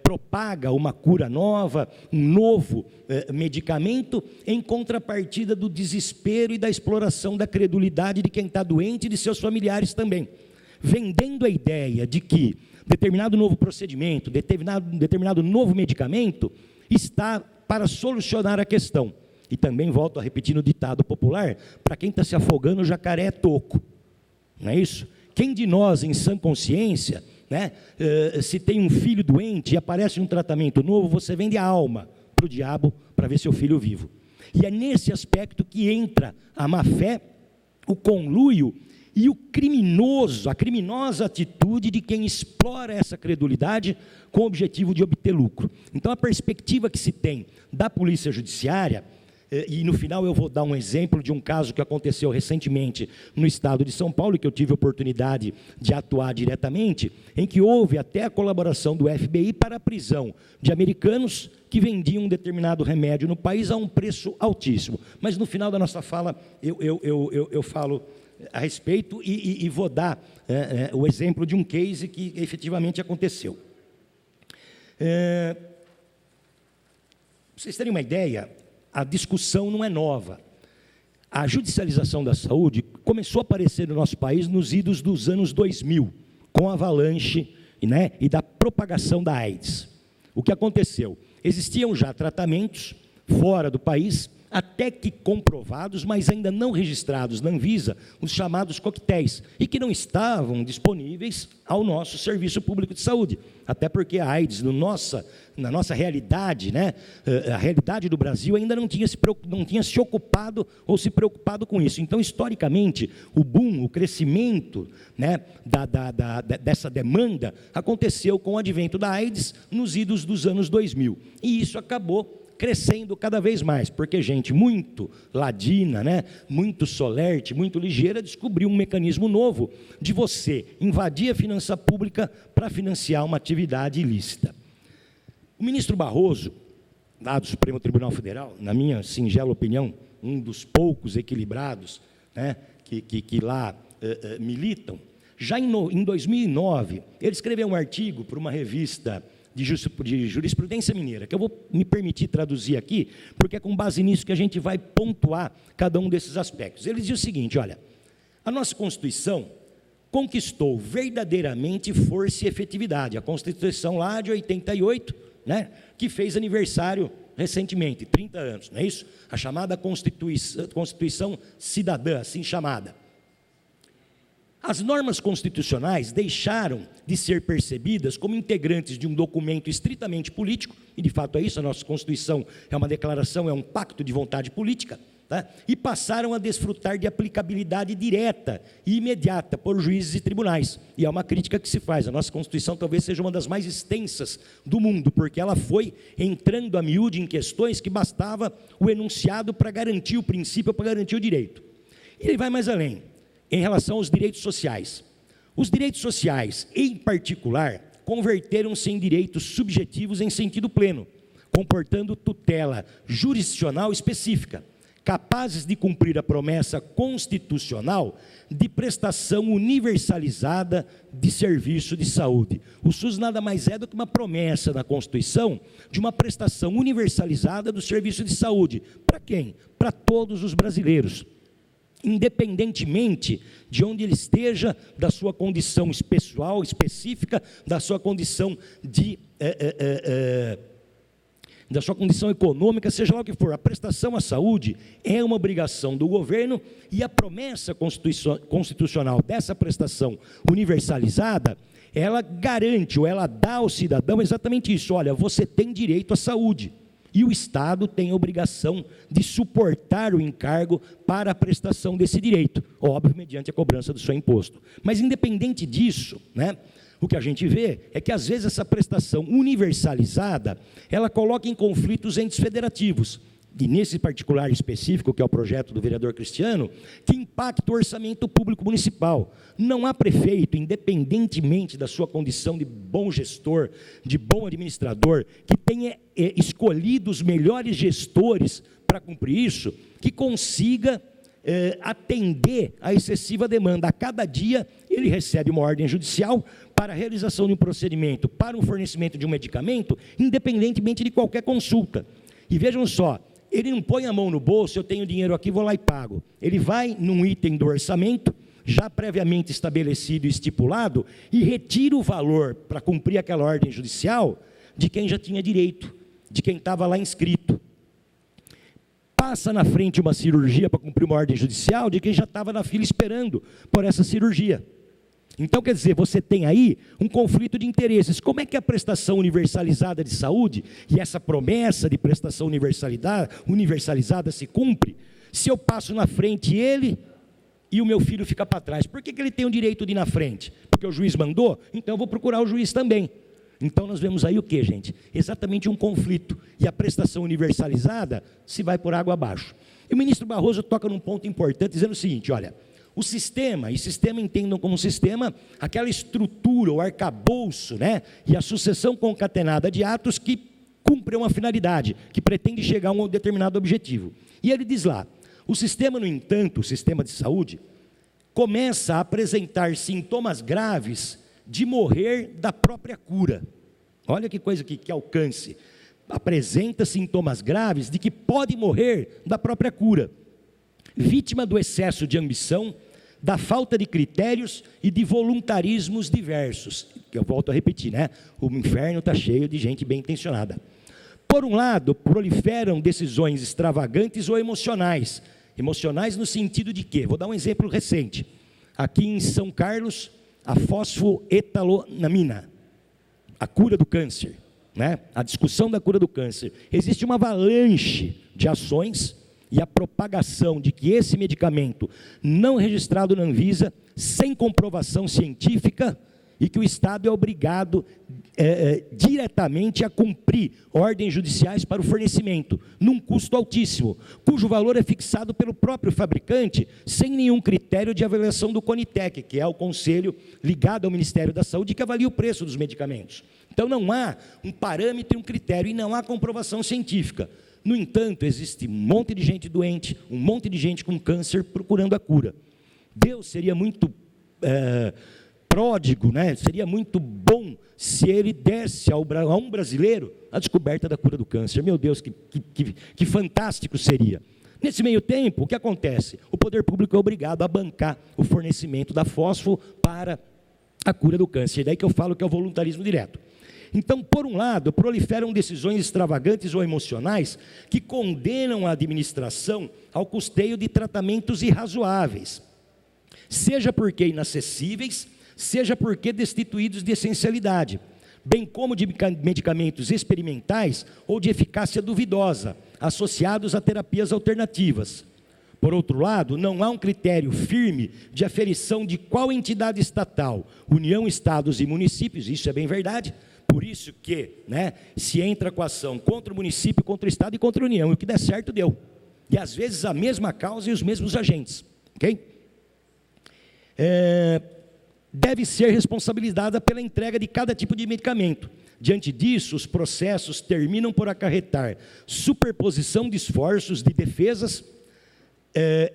propaga uma cura nova, um novo medicamento, em contrapartida do desespero e da exploração da credulidade de quem está doente e de seus familiares também, vendendo a ideia de que determinado novo procedimento, determinado novo medicamento está para solucionar a questão. E também volto a repetir no ditado popular: para quem está se afogando, o jacaré é toco, não é isso? Quem de nós, em sã consciência, né, se tem um filho doente e aparece um tratamento novo, você vende a alma para o diabo para ver seu filho vivo. E é nesse aspecto que entra a má-fé, o conluio e a criminosa atitude de quem explora essa credulidade com o objetivo de obter lucro. Então, a perspectiva que se tem da polícia judiciária, e no final eu vou dar um exemplo de um caso que aconteceu recentemente no estado de São Paulo, que eu tive a oportunidade de atuar diretamente, em que houve até a colaboração do FBI para a prisão de americanos que vendiam um determinado remédio no país a um preço altíssimo. Mas no final da nossa fala eu falo a respeito e vou dar o exemplo de um case que efetivamente aconteceu. Para vocês terem uma ideia, a discussão não é nova. A judicialização da saúde começou a aparecer no nosso país nos idos dos anos 2000, com a avalanche, né, e da propagação da AIDS. O que aconteceu? Existiam já tratamentos fora do país, até que comprovados, mas ainda não registrados na Anvisa, os chamados coquetéis, e que não estavam disponíveis ao nosso Serviço Público de Saúde. Até porque a AIDS, na nossa realidade, né, a realidade do Brasil ainda não tinha se ocupado ou se preocupado com isso. Então, historicamente, o boom, o crescimento, né, dessa demanda aconteceu com o advento da AIDS nos idos dos anos 2000. E isso acabou crescendo cada vez mais, porque gente muito ladina, né, muito solerte, muito ligeira, descobriu um mecanismo novo de você invadir a finança pública para financiar uma atividade ilícita. O ministro Barroso, lá do Supremo Tribunal Federal, na minha singela opinião, um dos poucos equilibrados, né, que lá militam, já em 2009, ele escreveu um artigo para uma revista de jurisprudência mineira, que eu vou me permitir traduzir aqui, porque é com base nisso que a gente vai pontuar cada um desses aspectos. Ele diz o seguinte, olha, a nossa Constituição conquistou verdadeiramente força e efetividade. A Constituição lá de 88, né, que fez aniversário recentemente, 30 anos, não é isso? A chamada Constituição Cidadã, assim chamada. As normas constitucionais deixaram de ser percebidas como integrantes de um documento estritamente político, e de fato é isso, a nossa Constituição é uma declaração, é um pacto de vontade política, tá? E passaram a desfrutar de aplicabilidade direta e imediata por juízes e tribunais. E é uma crítica que se faz, a nossa Constituição talvez seja uma das mais extensas do mundo, porque ela foi entrando a miúde em questões que bastava o enunciado para garantir o princípio, para garantir o direito. E ele vai mais além. Em relação aos direitos sociais. Os direitos sociais, em particular, converteram-se em direitos subjetivos em sentido pleno, comportando tutela jurisdicional específica, capazes de cumprir a promessa constitucional de prestação universalizada de serviço de saúde. O SUS nada mais é do que uma promessa na Constituição de uma prestação universalizada do serviço de saúde. Para quem? Para todos os brasileiros, independentemente de onde ele esteja, da sua condição pessoal, específica, da sua condição da sua condição econômica, seja lá o que for. A prestação à saúde é uma obrigação do governo e a promessa constitucional dessa prestação universalizada, ela garante ou ela dá ao cidadão exatamente isso. Olha, você tem direito à saúde. E o Estado tem a obrigação de suportar o encargo para a prestação desse direito, óbvio, mediante a cobrança do seu imposto. Mas, independente disso, né, o que a gente vê é que, às vezes, essa prestação universalizada, ela coloca em conflitos entes federativos. E nesse particular específico, que é o projeto do vereador Cristiano, que impacta o orçamento público municipal. Não há prefeito, independentemente da sua condição de bom gestor, de bom administrador, que tenha escolhido os melhores gestores para cumprir isso, que consiga atender à excessiva demanda. A cada dia ele recebe uma ordem judicial para a realização de um procedimento, para o fornecimento de um medicamento, independentemente de qualquer consulta. E vejam só, ele não põe a mão no bolso, eu tenho dinheiro aqui, vou lá e pago. Ele vai num item do orçamento, já previamente estabelecido e estipulado, e retira o valor para cumprir aquela ordem judicial de quem já tinha direito, de quem estava lá inscrito. Passa na frente uma cirurgia para cumprir uma ordem judicial de quem já estava na fila esperando por essa cirurgia. Então, quer dizer, você tem aí um conflito de interesses. Como é que a prestação universalizada de saúde e essa promessa de prestação universalizada se cumpre se eu passo na frente ele e o meu filho fica para trás? Por que ele tem o direito de ir na frente? Porque o juiz mandou? Então eu vou procurar o juiz também. Então nós vemos aí o que, gente? Exatamente um conflito. E a prestação universalizada se vai por água abaixo. E o ministro Barroso toca num ponto importante, dizendo o seguinte, olha, o sistema, e sistema entendam como sistema, aquela estrutura, o arcabouço, né, e a sucessão concatenada de atos que cumprem uma finalidade, que pretende chegar a um determinado objetivo. E ele diz lá, o sistema, no entanto, o sistema de saúde, começa a apresentar sintomas graves de morrer da própria cura. Olha que coisa que alcance. Apresenta sintomas graves de que pode morrer da própria cura. Vítima do excesso de ambição, da falta de critérios e de voluntarismos diversos. Que eu volto a repetir, né? O inferno está cheio de gente bem intencionada. Por um lado, proliferam decisões extravagantes ou emocionais. Emocionais no sentido de quê? Vou dar um exemplo recente. Aqui em São Carlos, a fosfoetanolamina, a cura do câncer, né? A discussão da cura do câncer. Existe uma avalanche de ações e a propagação de que esse medicamento não registrado na Anvisa, sem comprovação científica, e que o Estado é obrigado diretamente a cumprir ordens judiciais para o fornecimento, num custo altíssimo, cujo valor é fixado pelo próprio fabricante, sem nenhum critério de avaliação do CONITEC, que é o conselho ligado ao Ministério da Saúde, que avalia o preço dos medicamentos. Então não há um parâmetro e um critério, e não há comprovação científica. No entanto, existe um monte de gente doente, um monte de gente com câncer procurando a cura. Deus seria muito pródigo, né? Seria muito bom se ele desse a um brasileiro a descoberta da cura do câncer. Meu Deus, que fantástico seria. Nesse meio tempo, o que acontece? O poder público é obrigado a bancar o fornecimento da fósforo para a cura do câncer. É daí que eu falo que é o voluntarismo direto. Então, por um lado, proliferam decisões extravagantes ou emocionais que condenam a administração ao custeio de tratamentos irrazoáveis, seja porque inacessíveis, seja porque destituídos de essencialidade, bem como de medicamentos experimentais ou de eficácia duvidosa, associados a terapias alternativas. Por outro lado, não há um critério firme de aferição de qual entidade estatal, União, Estados e municípios, isso é bem verdade, por isso que, né, se entra com ação contra o município, contra o Estado e contra a União, e o que der certo, deu. E às vezes a mesma causa e os mesmos agentes, ok? Deve ser responsabilizada pela entrega de cada tipo de medicamento. Diante disso, os processos terminam por acarretar superposição de esforços de defesas,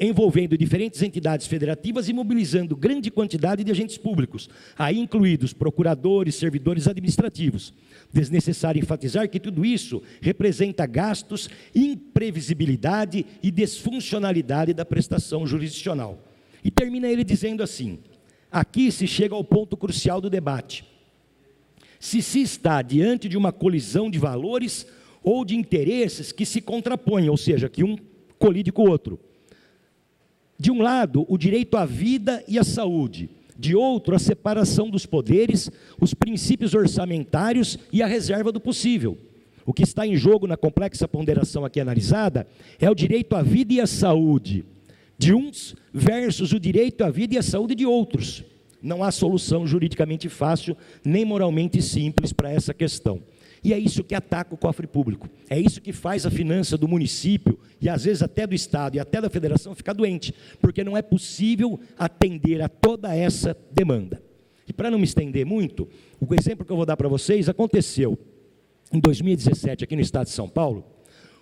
envolvendo diferentes entidades federativas e mobilizando grande quantidade de agentes públicos, aí incluídos procuradores, servidores administrativos. Desnecessário enfatizar que tudo isso representa gastos, imprevisibilidade e desfuncionalidade da prestação jurisdicional. E termina ele dizendo assim: aqui se chega ao ponto crucial do debate. Se está diante de uma colisão de valores ou de interesses que se contrapõem, ou seja, que um colide com o outro. De um lado, o direito à vida e à saúde. De outro, a separação dos poderes, os princípios orçamentários e a reserva do possível. O que está em jogo na complexa ponderação aqui analisada é o direito à vida e à saúde de uns versus o direito à vida e à saúde de outros. Não há solução juridicamente fácil, nem moralmente simples para essa questão. E é isso que ataca o cofre público. É isso que faz a finança do município, e às vezes até do Estado e até da Federação, ficar doente, porque não é possível atender a toda essa demanda. E para não me estender muito, o exemplo que eu vou dar para vocês aconteceu em 2017, aqui no estado de São Paulo,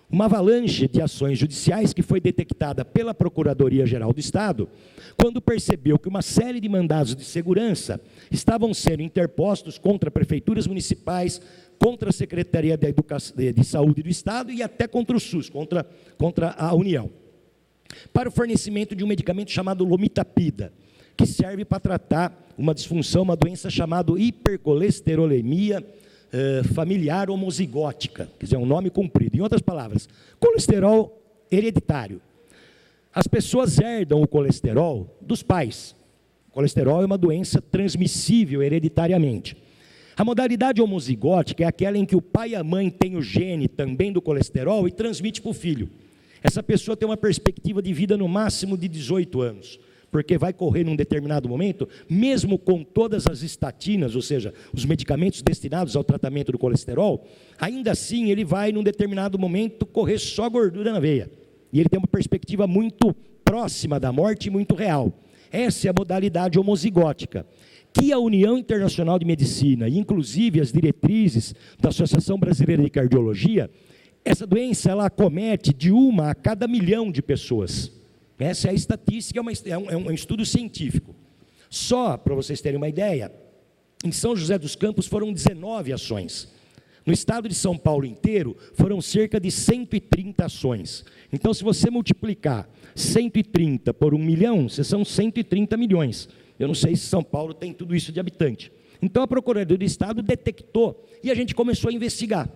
uma avalanche de ações judiciais que foi detectada pela Procuradoria-Geral do Estado, quando percebeu que uma série de mandados de segurança estavam sendo interpostos contra prefeituras municipais, contra a Secretaria de Saúde do Estado e até contra o SUS, contra a União, para o fornecimento de um medicamento chamado lomitapida, que serve para tratar uma disfunção, uma doença chamada hipercolesterolemia familiar homozigótica, quer dizer, um nome comprido. Em outras palavras, colesterol hereditário. As pessoas herdam o colesterol dos pais. O colesterol é uma doença transmissível hereditariamente. A modalidade homozigótica é aquela em que o pai e a mãe têm o gene também do colesterol e transmite para o filho. Essa pessoa tem uma perspectiva de vida no máximo de 18 anos. Porque vai correr num determinado momento, mesmo com todas as estatinas, ou seja, os medicamentos destinados ao tratamento do colesterol, ainda assim ele vai num determinado momento correr só gordura na veia. E ele tem uma perspectiva muito próxima da morte e muito real. Essa é a modalidade homozigótica, que a União Internacional de Medicina, e inclusive as diretrizes da Associação Brasileira de Cardiologia, essa doença ela acomete de 1 a cada 1 milhão de pessoas. Essa é a estatística, é um estudo científico. Só para vocês terem uma ideia, em São José dos Campos foram 19 ações. No estado de São Paulo inteiro, foram cerca de 130 ações. Então, se você multiplicar 130 por 1 milhão, são 130 milhões. Eu não sei se São Paulo tem tudo isso de habitante. Então, a Procuradoria do Estado detectou e a gente começou a investigar.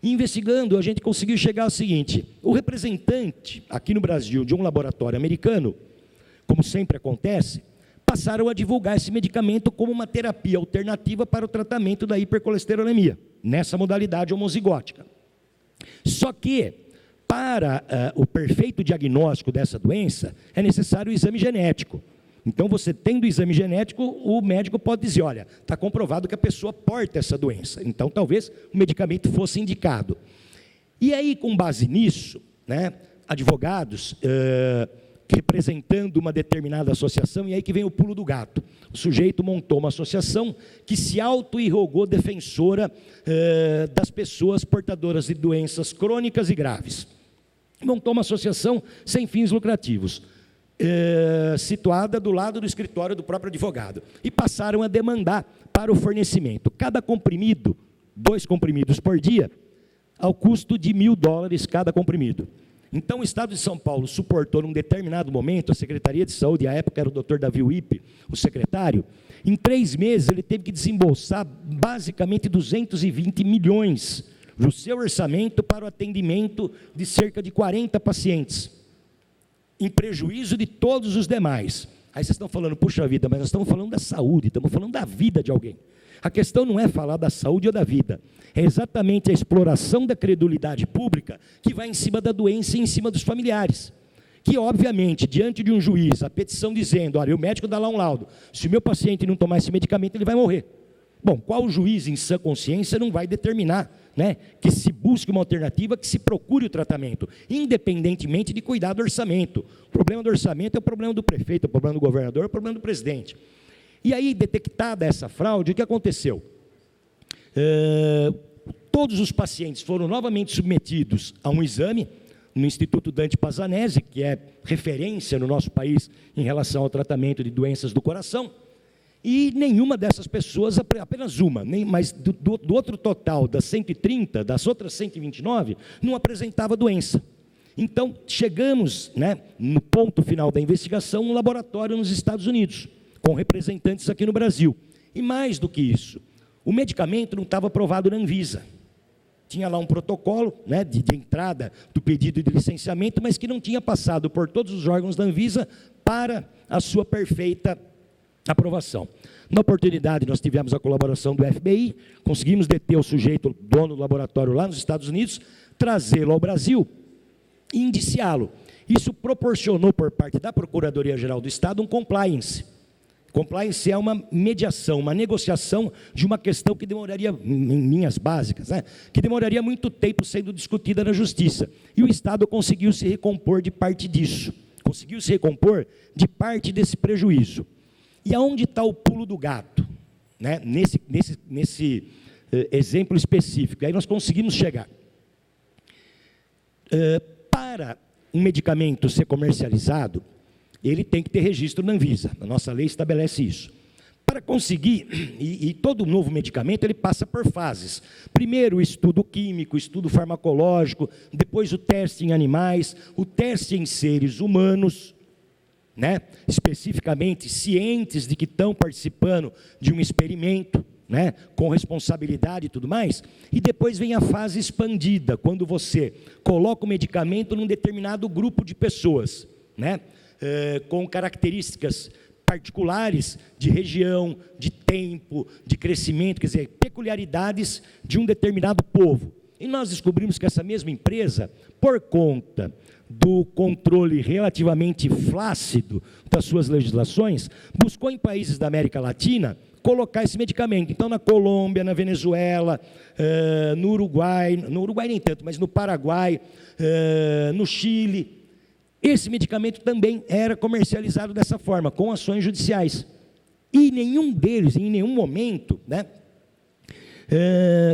E investigando, a gente conseguiu chegar ao seguinte: o representante, aqui no Brasil, de um laboratório americano, como sempre acontece, passaram a divulgar esse medicamento como uma terapia alternativa para o tratamento da hipercolesterolemia, nessa modalidade homozigótica. Só que, para o perfeito diagnóstico dessa doença, é necessário o exame genético. Então, você tendo o exame genético, o médico pode dizer, olha, está comprovado que a pessoa porta essa doença. Então, talvez o medicamento fosse indicado. E aí, com base nisso, né, advogados representando uma determinada associação, e aí que vem o pulo do gato. O sujeito montou uma associação que se auto-irrogou defensora das pessoas portadoras de doenças crônicas e graves. Montou uma associação sem fins lucrativos, situada do lado do escritório do próprio advogado, e passaram a demandar para o fornecimento, cada comprimido, 2 comprimidos por dia, ao custo de $1.000 cada comprimido. Então, o Estado de São Paulo suportou, num determinado momento, a Secretaria de Saúde, à época era o Dr. Davi Wippe, o secretário, em 3 meses ele teve que desembolsar basicamente 220 milhões do seu orçamento para o atendimento de cerca de 40 pacientes, em prejuízo de todos os demais. Aí vocês estão falando, puxa vida, mas nós estamos falando da saúde, estamos falando da vida de alguém. A questão não é falar da saúde ou da vida, é exatamente a exploração da credulidade pública que vai em cima da doença e em cima dos familiares. Que, obviamente, diante de um juiz, a petição dizendo, olha, o médico dá lá um laudo, se o meu paciente não tomar esse medicamento, ele vai morrer. Bom, qual juiz em sã consciência não vai determinar, né, que se busque uma alternativa, que se procure o tratamento, independentemente de cuidar do orçamento. O problema do orçamento é o problema do prefeito, é o problema do governador, é o problema do presidente. E aí, detectada essa fraude, o que aconteceu? Todos os pacientes foram novamente submetidos a um exame no Instituto Dante Pazzanese, que é referência no nosso país em relação ao tratamento de doenças do coração, e nenhuma dessas pessoas, apenas uma, mas do outro total, das 130, das outras 129, não apresentava doença. Então, chegamos, né, no ponto final da investigação, um laboratório nos Estados Unidos, com representantes aqui no Brasil. E mais do que isso, o medicamento não estava aprovado na Anvisa. Tinha lá um protocolo, né, de entrada do pedido de licenciamento, mas que não tinha passado por todos os órgãos da Anvisa para a sua perfeita aprovação. Na oportunidade, nós tivemos a colaboração do FBI, conseguimos deter o sujeito, o dono do laboratório lá nos Estados Unidos, trazê-lo ao Brasil e indiciá-lo. Isso proporcionou, por parte da Procuradoria-Geral do Estado, um compliance. Compliance é uma mediação, uma negociação de uma questão que demoraria, em linhas básicas, né, que demoraria muito tempo sendo discutida na Justiça. E o Estado conseguiu se recompor de parte disso, conseguiu se recompor de parte desse prejuízo. E aonde está o pulo do gato? Né? Nesse exemplo específico, aí nós conseguimos chegar. Para um medicamento ser comercializado, ele tem que ter registro na Anvisa. A nossa lei estabelece isso. Para conseguir, e todo novo medicamento, ele passa por fases. Primeiro o estudo químico, o estudo farmacológico, depois o teste em animais, o teste em seres humanos, né? Especificamente cientes de que estão participando de um experimento, né? Com responsabilidade e tudo mais, e depois vem a fase expandida, quando você coloca o medicamento num determinado grupo de pessoas, né? Com características particulares de região, de tempo, de crescimento, quer dizer, peculiaridades de um determinado povo. E nós descobrimos que essa mesma empresa, por conta do controle relativamente flácido das suas legislações, buscou em países da América Latina colocar esse medicamento. Então, na Colômbia, na Venezuela, no Uruguai nem tanto, mas no Paraguai, no Chile, esse medicamento também era comercializado dessa forma, com ações judiciais. E nenhum deles, em nenhum momento, né,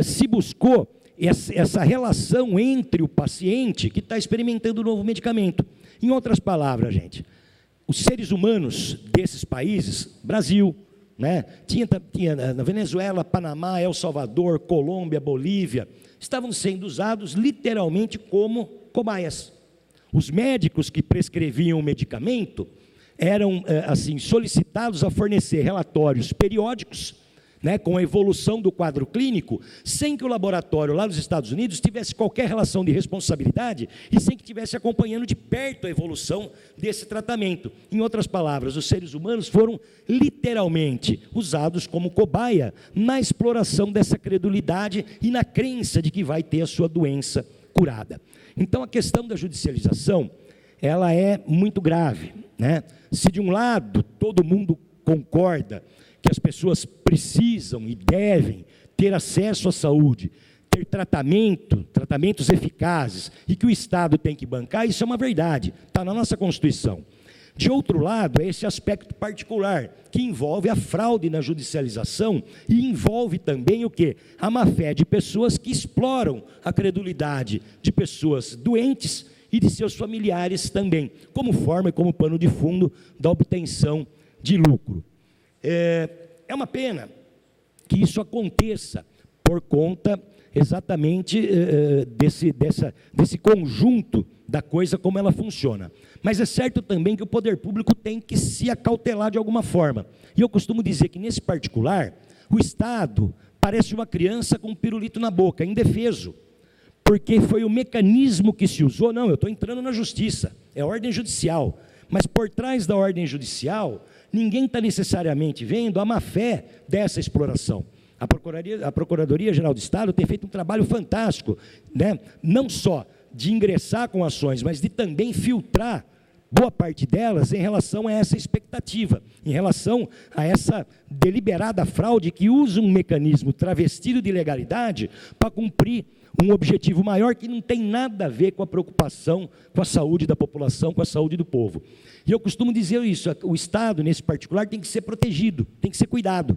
se buscou essa relação entre o paciente que está experimentando o novo medicamento. Em outras palavras, gente, os seres humanos desses países, Brasil, né, tinha na Venezuela, Panamá, El Salvador, Colômbia, Bolívia, estavam sendo usados literalmente como cobaias. Os médicos que prescreviam o medicamento eram assim, solicitados a fornecer relatórios periódicos né, com a evolução do quadro clínico, sem que o laboratório lá nos Estados Unidos tivesse qualquer relação de responsabilidade e sem que estivesse acompanhando de perto a evolução desse tratamento. Em outras palavras, os seres humanos foram literalmente usados como cobaia na exploração dessa credulidade e na crença de que vai ter a sua doença curada. Então, a questão da judicialização, ela é muito grave, né? Se de um lado todo mundo concorda que as pessoas precisam e devem ter acesso à saúde, ter tratamentos eficazes, e que o Estado tem que bancar, isso é uma verdade, está na nossa Constituição. De outro lado, é esse aspecto particular, que envolve a fraude na judicialização e envolve também o quê? A má-fé de pessoas que exploram a credulidade de pessoas doentes e de seus familiares também, como forma e como pano de fundo da obtenção de lucro. É uma pena que isso aconteça por conta exatamente desse conjunto da coisa como ela funciona. Mas é certo também que o poder público tem que se acautelar de alguma forma. E eu costumo dizer que, nesse particular, o Estado parece uma criança com um pirulito na boca, indefeso, porque foi o mecanismo que se usou. Não, eu estou entrando na justiça, é ordem judicial, mas por trás da ordem judicial, ninguém está necessariamente vendo a má-fé dessa exploração. A Procuradoria-Geral do Estado tem feito um trabalho fantástico, né? Não só de ingressar com ações, mas de também filtrar boa parte delas em relação a essa expectativa, em relação a essa deliberada fraude que usa um mecanismo travestido de legalidade para cumprir um objetivo maior que não tem nada a ver com a preocupação com a saúde da população, com a saúde do povo. E eu costumo dizer isso, o Estado, nesse particular, tem que ser protegido, tem que ser cuidado.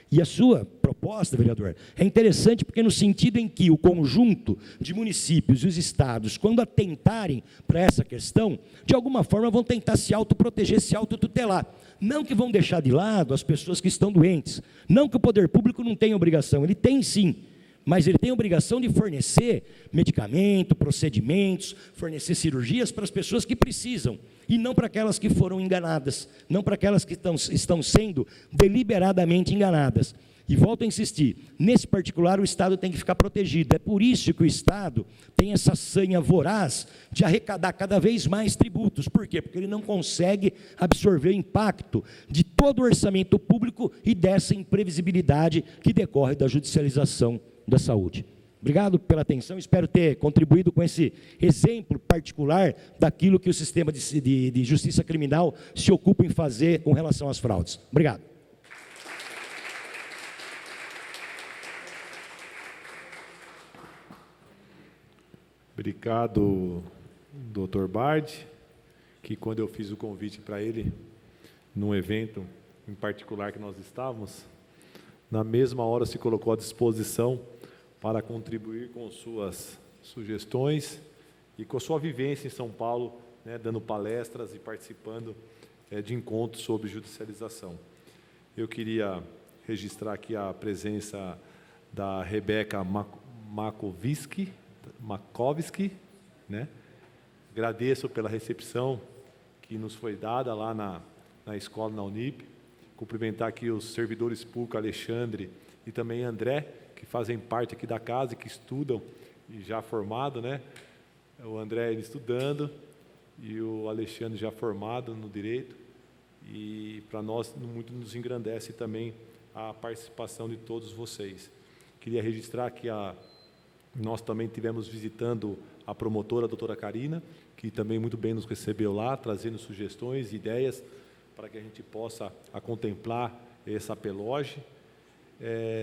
E a sua proposta, vereador, é interessante porque no sentido em que o conjunto de municípios e os estados, quando atentarem para essa questão, de alguma forma vão tentar se autoproteger, se autotutelar. Não que vão deixar de lado as pessoas que estão doentes, não que o poder público não tenha obrigação, ele tem sim, mas ele tem a obrigação de fornecer medicamento, procedimentos, fornecer cirurgias para as pessoas que precisam, e não para aquelas que foram enganadas, não para aquelas que estão sendo deliberadamente enganadas. E volto a insistir, nesse particular o Estado tem que ficar protegido. É por isso que o Estado tem essa sanha voraz de arrecadar cada vez mais tributos. Por quê? Porque ele não consegue absorver o impacto de todo o orçamento público e dessa imprevisibilidade que decorre da judicialização da saúde. Obrigado pela atenção, espero ter contribuído com esse exemplo particular daquilo que o sistema de justiça criminal se ocupa em fazer com relação às fraudes. Obrigado. Obrigado, Dr. Bard, que quando eu fiz o convite para ele, num evento em particular que nós estávamos, na mesma hora se colocou à disposição para contribuir com suas sugestões e com sua vivência em São Paulo, né, dando palestras e participando de encontros sobre judicialização. Eu queria registrar aqui a presença da Rebeca Makovski, né? Agradeço pela recepção que nos foi dada lá na escola, na Unip. Cumprimentar aqui os servidores públicos, Alexandre e também André, que fazem parte aqui da casa e que estudam, e já formado, né? O André estudando e o Alexandre já formado no direito. E para nós muito nos engrandece também a participação de todos vocês. Queria registrar que nós também tivemos visitando a promotora, a doutora Karina, que também muito bem nos recebeu lá, trazendo sugestões, ideias, para que a gente possa contemplar essa peloge.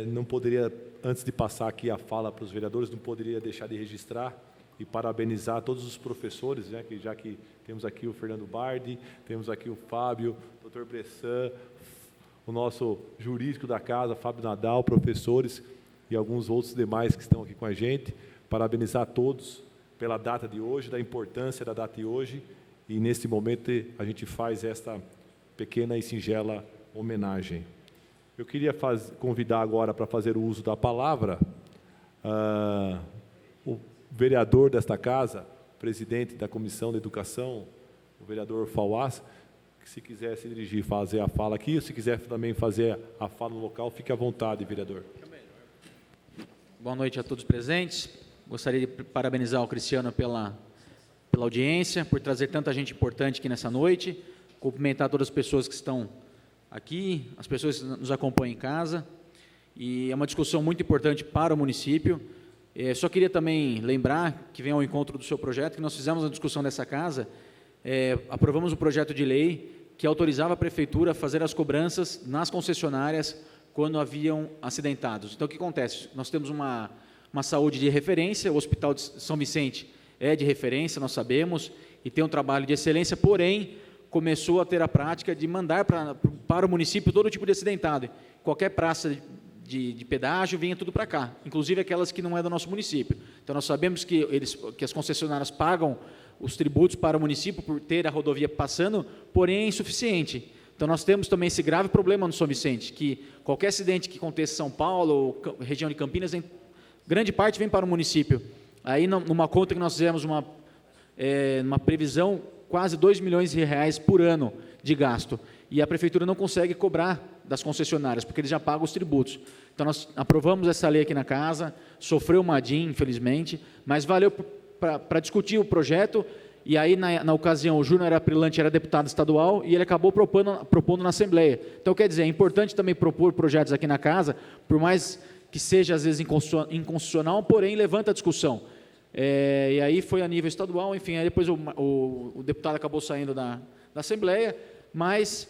Não poderia, antes de passar aqui a fala para os vereadores, não poderia deixar de registrar e parabenizar todos os professores, né, já que temos aqui o Fernando Bardi, temos aqui o Fábio, o Dr. Bressan, o nosso jurídico da casa, Fábio Nadal, professores e alguns outros demais que estão aqui com a gente. Parabenizar a todos pela data de hoje, da importância da data de hoje, e nesse momento a gente faz esta pequena e singela homenagem. Eu queria convidar agora para fazer o uso da palavra o vereador desta casa, presidente da Comissão de Educação, o vereador Fauás, se quiser se dirigir, fazer a fala aqui, ou se quiser também fazer a fala no local, fique à vontade, vereador. Boa noite a todos presentes. Gostaria de parabenizar o Cristiano pela audiência, por trazer tanta gente importante aqui nessa noite, cumprimentar todas as pessoas que estão aqui, as pessoas que nos acompanham em casa, e é uma discussão muito importante para o município. Só queria também lembrar, que vem ao encontro do seu projeto, que nós fizemos a discussão dessa casa, aprovamos um projeto de lei que autorizava a prefeitura a fazer as cobranças nas concessionárias quando haviam acidentados. Então, o que acontece? Nós temos uma saúde de referência, o Hospital de São Vicente é de referência, nós sabemos, e tem um trabalho de excelência, porém, começou a ter a prática de mandar para o município todo tipo de acidentado. Qualquer praça de pedágio vinha tudo para cá, inclusive aquelas que não é do nosso município. Então, nós sabemos que as concessionárias pagam os tributos para o município por ter a rodovia passando, porém é insuficiente. Então, nós temos também esse grave problema no São Vicente, que qualquer acidente que aconteça em São Paulo ou região de Campinas, grande parte vem para o município. Aí, numa conta que nós fizemos uma previsão, quase R$2 milhões por ano de gasto. E a prefeitura não consegue cobrar das concessionárias, porque eles já pagam os tributos. Então, nós aprovamos essa lei aqui na casa, sofreu uma DIN, infelizmente, mas valeu para discutir o projeto. E aí, na ocasião, o Júnior Aprilante era deputado estadual e ele acabou propondo na Assembleia. Então, quer dizer, é importante também propor projetos aqui na casa, por mais que seja, às vezes, inconstitucional, porém, levanta a discussão. E aí foi a nível estadual, enfim, aí depois o deputado acabou saindo da Assembleia, mas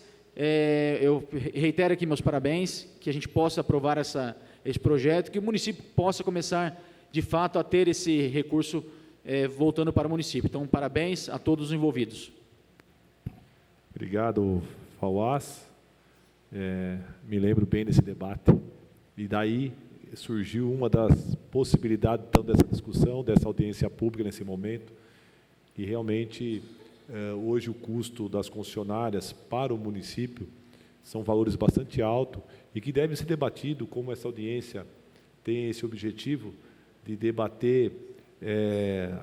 eu reitero aqui meus parabéns, que a gente possa aprovar esse projeto, que o município possa começar, de fato, a ter esse recurso voltando para o município. Então, parabéns a todos os envolvidos. Obrigado, Fauás. Me lembro bem desse debate. E daí surgiu uma das possibilidades, então, dessa discussão, dessa audiência pública nesse momento. E, realmente, hoje o custo das concessionárias para o município são valores bastante altos e que devem ser debatidos, como essa audiência tem esse objetivo de debater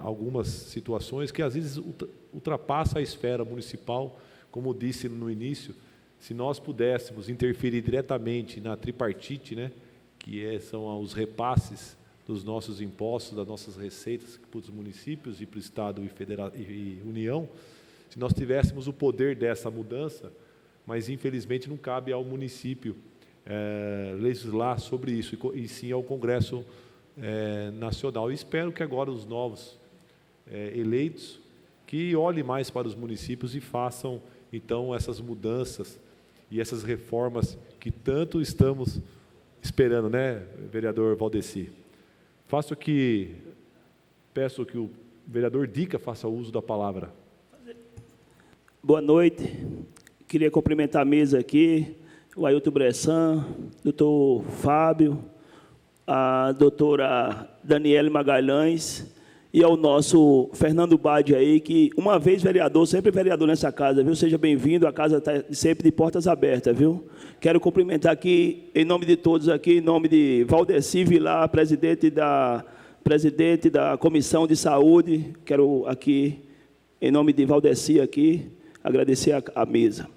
algumas situações que, às vezes, ultrapassam a esfera municipal. Como disse no início, se nós pudéssemos interferir diretamente na tripartite, né, que são os repasses dos nossos impostos, das nossas receitas para os municípios e para o Estado e União, se nós tivéssemos o poder dessa mudança, mas, infelizmente, não cabe ao município legislar sobre isso, e sim ao Congresso Nacional. E espero que agora os novos eleitos que olhem mais para os municípios e façam, então, essas mudanças e essas reformas que tanto estamos esperando, né, vereador Valdeci? Peço que o vereador Dica faça uso da palavra. Boa noite. Queria cumprimentar a mesa aqui, o Ailton Bressan, doutor Fábio, a doutora Daniele Magalhães e ao nosso Fernando Bade aí, que uma vez vereador, sempre vereador nessa casa, viu? Seja bem-vindo, a casa está sempre de portas abertas, viu? Quero cumprimentar aqui, em nome de todos aqui, em nome de Valdeci Vilar, presidente da Comissão de Saúde, quero aqui, em nome de Valdeci aqui, agradecer a mesa.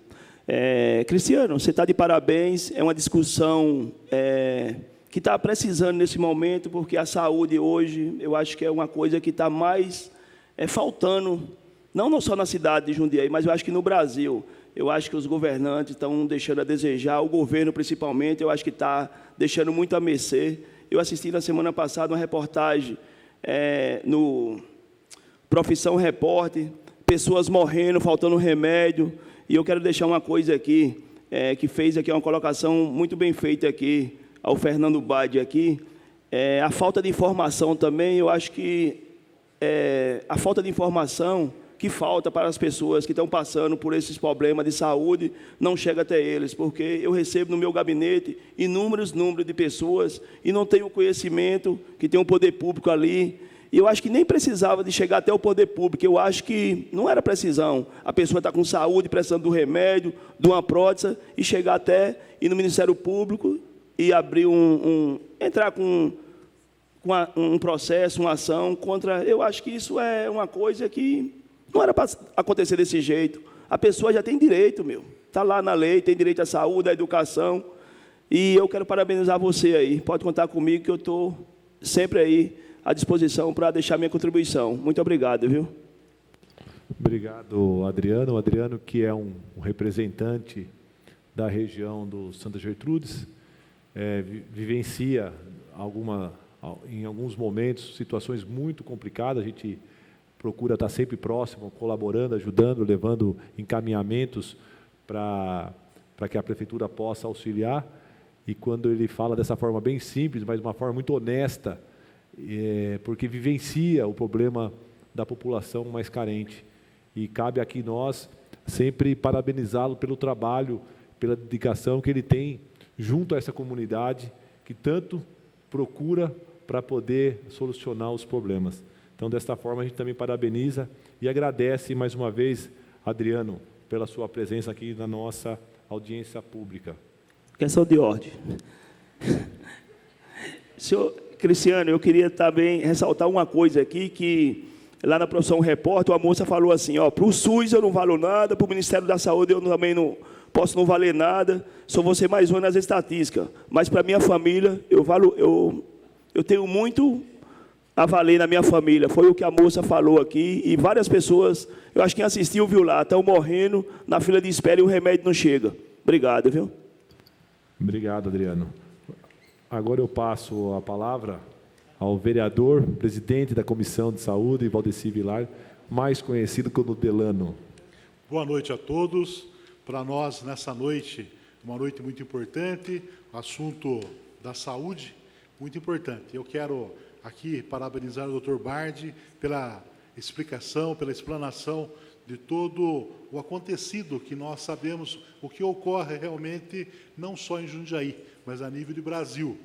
Cristiano, você está de parabéns, é uma discussão que está precisando nesse momento, porque a saúde hoje, eu acho que é uma coisa que está mais faltando, não só na cidade de Jundiaí, mas eu acho que no Brasil. Eu acho que os governantes estão deixando a desejar, o governo principalmente, eu acho que está deixando muito a mercê. Eu assisti na semana passada uma reportagem no Profissão Repórter, pessoas morrendo, faltando remédio, e eu quero deixar uma coisa aqui, que fez aqui uma colocação muito bem feita aqui, ao Fernando Bade aqui, a falta de informação também, eu acho que a falta de informação que falta para as pessoas que estão passando por esses problemas de saúde, não chega até eles, porque eu recebo no meu gabinete inúmeros números de pessoas e não tenho conhecimento que tem um poder público ali, e eu acho que nem precisava de chegar até o poder público, eu acho que não era precisão, a pessoa está com saúde, precisando do remédio, de uma prótese, e chegar até ir no Ministério Público e abrir entrar com um processo, uma ação contra... Eu acho que isso é uma coisa que não era para acontecer desse jeito. a pessoa já tem direito, está lá na lei, tem direito à saúde, à educação, e eu quero parabenizar você aí, pode contar comigo que eu estou sempre aí à disposição para deixar minha contribuição. Muito obrigado, viu? Obrigado, Adriano. O Adriano, que é um representante da região do Santa Gertrudes, vivencia em alguns momentos situações muito complicadas. A gente procura estar sempre próximo, colaborando, ajudando, levando encaminhamentos para que a prefeitura possa auxiliar. E quando ele fala dessa forma bem simples, mas de uma forma muito honesta, porque vivencia o problema da população mais carente. E cabe aqui nós sempre parabenizá-lo pelo trabalho, pela dedicação que ele tem junto a essa comunidade, que tanto procura para poder solucionar os problemas. Então, desta forma, a gente também parabeniza e agradece mais uma vez, Adriano, pela sua presença aqui na nossa audiência pública. Questão de ordem. Senhor Cristiano, eu queria também ressaltar uma coisa aqui, que lá na profissão repórter, a moça falou assim, para o SUS eu não valo nada, para o Ministério da Saúde eu também não posso não valer nada, só vou ser mais um nas estatísticas, mas para a minha família, eu tenho muito a valer na minha família, foi o que a moça falou aqui, e várias pessoas, eu acho que quem assistiu viu lá, estão morrendo na fila de espera e o remédio não chega. Obrigado, viu? Obrigado, Adriano. Agora eu passo a palavra ao vereador, presidente da Comissão de Saúde, Valdeci Vilar, mais conhecido como Delano. Boa noite a todos. Para nós, nessa noite, uma noite muito importante, o assunto da saúde, muito importante. Eu quero aqui parabenizar o Dr. Bardi pela explicação, pela explanação de todo o acontecido, que nós sabemos o que ocorre realmente, não só em Jundiaí, mas a nível de Brasil.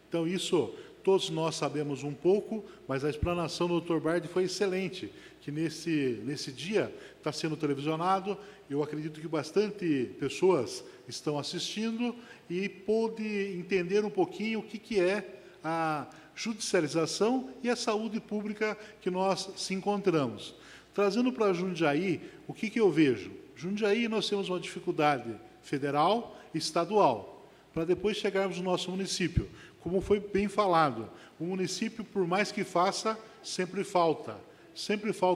Então, isso todos nós sabemos um pouco, mas a explanação do Dr. Bardi foi excelente, que nesse dia está sendo televisionado. Eu acredito que bastante pessoas estão assistindo e pôde entender um pouquinho o que é a judicialização e a saúde pública que nós se encontramos. Trazendo para Jundiaí, o que eu vejo? Jundiaí, nós temos uma dificuldade federal e estadual, para depois chegarmos no nosso município. Como foi bem falado, o município, por mais que faça, sempre falta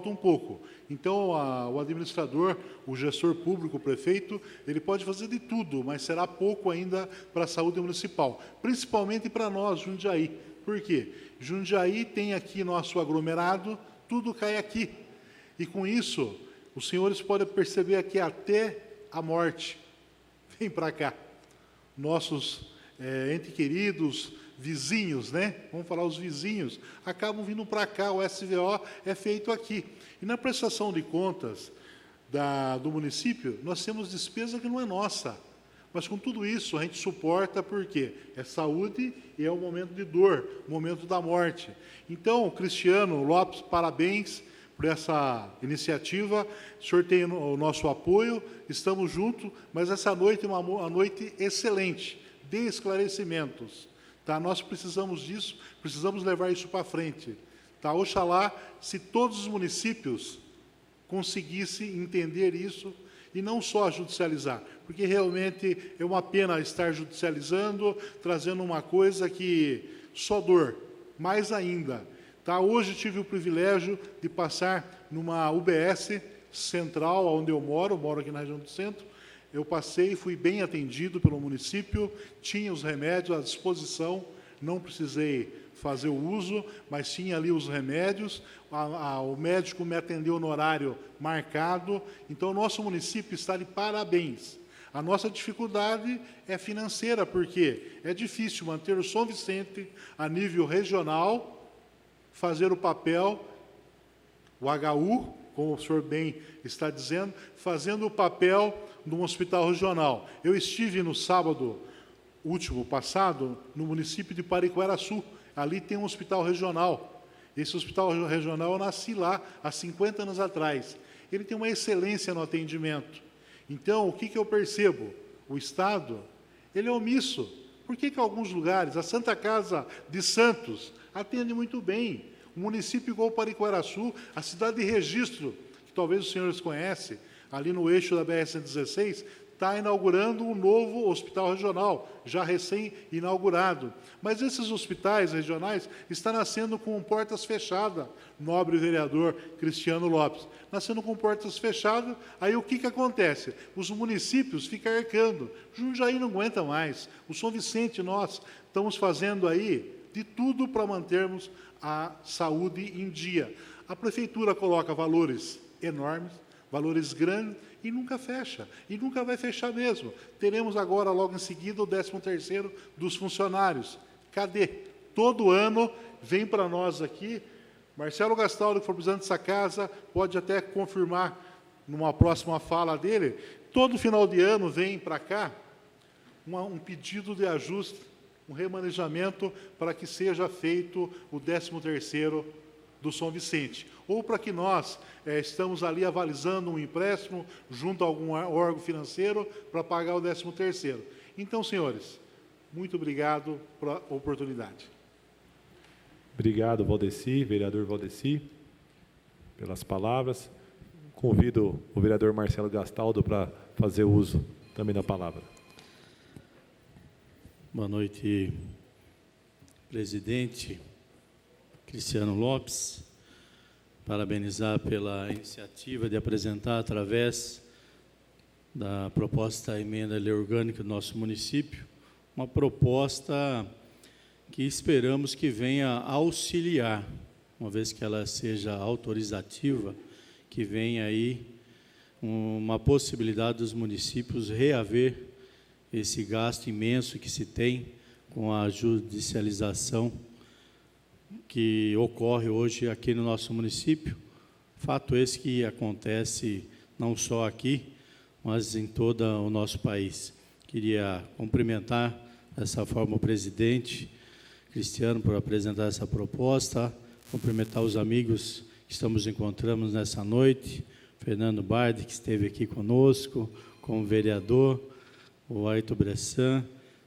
um pouco. Então, o administrador, o gestor público, o prefeito, ele pode fazer de tudo, mas será pouco ainda para a saúde municipal, principalmente para nós, Jundiaí. Por quê? Jundiaí tem aqui nosso aglomerado, tudo cai aqui. E com isso, os senhores podem perceber aqui até a morte. Vem para cá. Nossos entes queridos, vizinhos, né? Vamos falar os vizinhos, acabam vindo para cá, o SVO é feito aqui. E na prestação de contas do município, nós temos despesa que não é nossa. Mas com tudo isso, a gente suporta porque é saúde e é o momento de dor, o momento da morte. Então, Cristiano Lopes, parabéns por essa iniciativa, o senhor tem o nosso apoio, estamos juntos, mas essa noite é uma noite excelente, de esclarecimentos. Tá? Nós precisamos disso, precisamos levar isso para frente. Tá? Oxalá, se todos os municípios conseguissem entender isso, e não só judicializar, porque realmente é uma pena estar judicializando, trazendo uma coisa que só dor, mais ainda. Tá? Hoje tive o privilégio de passar numa UBS central, onde eu moro aqui na região do centro. Eu passei e fui bem atendido pelo município, tinha os remédios à disposição, não precisei fazer o uso, mas tinha ali os remédios, o médico me atendeu no horário marcado, então o nosso município está de parabéns. A nossa dificuldade é financeira, porque é difícil manter o São Vicente a nível regional, fazer o papel, o HU, como o senhor bem está dizendo, fazendo o papel de um hospital regional. Eu estive no sábado último passado, no município de Pariquera-Sul, ali tem um hospital regional. Esse hospital regional, eu nasci lá há 50 anos atrás. Ele tem uma excelência no atendimento. Então, o que eu percebo? O Estado, ele é omisso. Por que alguns lugares, a Santa Casa de Santos, atende muito bem? Um município igual Pariquera-Sul, a cidade de Registro, que talvez os senhores conhecem, ali no eixo da BR-116, está inaugurando um novo hospital regional, já recém-inaugurado. Mas esses hospitais regionais estão nascendo com portas fechadas, nobre vereador Cristiano Lopes. Nascendo com portas fechadas, aí o que acontece? Os municípios ficam arcando. Jundiaí não aguenta mais. O São Vicente, nós estamos fazendo aí de tudo para mantermos a saúde em dia. A prefeitura coloca valores enormes, valores grandes, e nunca fecha, e nunca vai fechar mesmo. Teremos agora, logo em seguida, o 13º dos funcionários. Cadê? Todo ano vem para nós aqui, Marcelo Gastaldo, que for presidente dessa casa, pode até confirmar numa próxima fala dele, todo final de ano vem para cá um pedido de ajuste, um remanejamento para que seja feito o 13º do São Vicente, ou para que nós estamos ali avalizando um empréstimo junto a algum órgão financeiro para pagar o 13º. Então, senhores, muito obrigado pela oportunidade. Obrigado, Valdeci, vereador Valdeci, pelas palavras. Convido o vereador Marcelo Gastaldo para fazer uso também da palavra. Boa noite, presidente Cristiano Lopes. Parabenizar pela iniciativa de apresentar, através da proposta da emenda à lei orgânica do nosso município, uma proposta que esperamos que venha auxiliar, uma vez que ela seja autorizativa, que venha aí uma possibilidade dos municípios reaver esse gasto imenso que se tem com a judicialização que ocorre hoje aqui no nosso município. Fato esse que acontece não só aqui, mas em todo o nosso país. Queria cumprimentar dessa forma o presidente Cristiano por apresentar essa proposta, cumprimentar os amigos que estamos encontrando nessa noite, Fernando Bardi, que esteve aqui conosco, como vereador, o Ayrton Bressan,